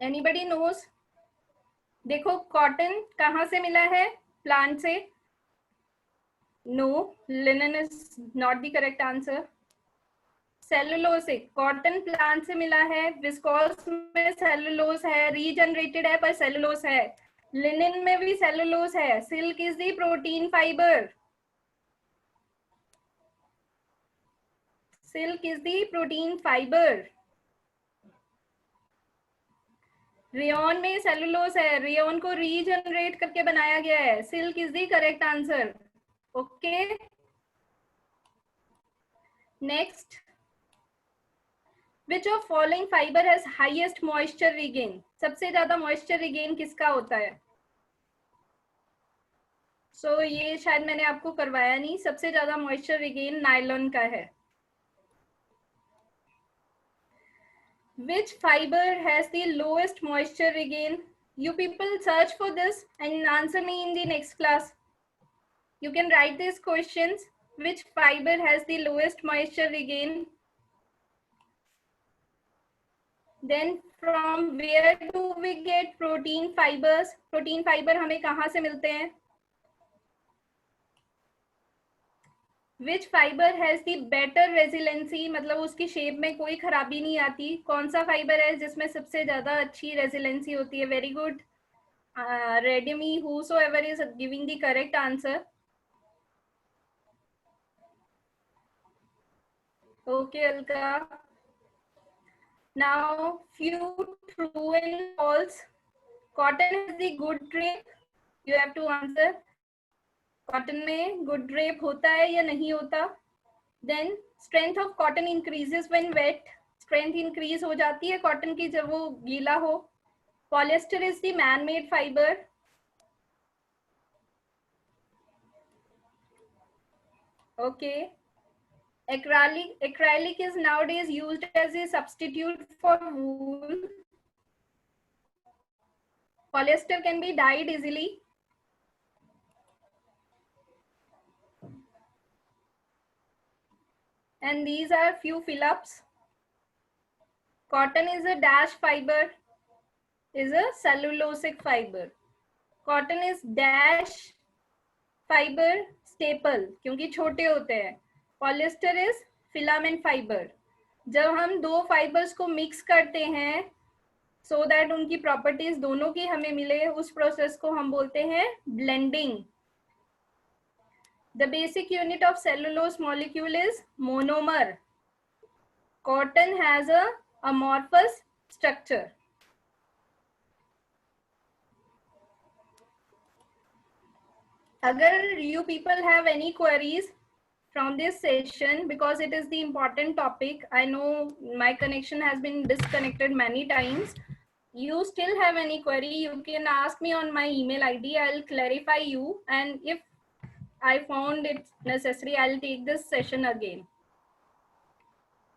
Anybody knows? देखो cotton कहाँ से मिला है? Plant से? No, linen is not the correct answer. Cellulosic, cotton plant से मिला है। Viscous में सेलुलोस है, रीजनरेटेड है पर सेलुलोस है। लिनिन में भी सेलुलोस है। Silk is the protein fibre. Silk is the protein fibre. Rayon में सेलुलोज है, रेयन को रीजनरेट करके बनाया गया है। Silk is the correct answer. Okay, next, which of following fibre has highest moisture regain? सबसे ज्यादा मॉइस्चर रिगेन किसका होता है? सो ये शायद मैंने आपको करवाया नहीं। सबसे ज्यादा मॉइस्चर रिगेन नायलॉन का है। Which fiber has the lowest moisture regain? You people search for this and answer me in the next class. You can write these questions. Which fiber has the lowest moisture regain? Then from where do we get protein fibers? Protein fiber हमें कहाँ से मिलते हैं? Which fiber has the better resiliency? मतलब उसकी shape में कोई खराबी नहीं आती। कौन सा फाइबर है जिसमें सबसे ज्यादा अच्छी रेजिलेंसी होती है? Very good, Redmi, whosoever is giving the correct answer. Okay, Alka. Now, few true and false. Cotton is the good drape. You have to answer. Cotton में good drape होता है या नहीं होता? Then strength of cotton increases when wet. Strength increase हो जाती है cotton की जब वो गीला हो. Polyester is the man-made fiber. Okay. Acrylic is nowadays used as a substitute for wool. Polyester can be dyed easily. And these are few fill-ups. Cotton is a dash fiber, is a cellulosic fiber. Cotton is dash fiber staple क्योंकि छोटे होते हैं. Polyester is filament fiber. जब हम दो fibres को mix करते हैं so that उनकी प्रॉपर्टीज दोनों की हमें मिले, उस प्रोसेस को हम बोलते हैं blending. The basic unit of cellulose molecule is monomer. Cotton has a amorphous structure. Agar you people have any queries from this session, because it is the important topic, I know my connection has been disconnected many times. You still have any query, you can ask me on my email ID. I'll clarify you, and if I found it necessary, I'll take this session again.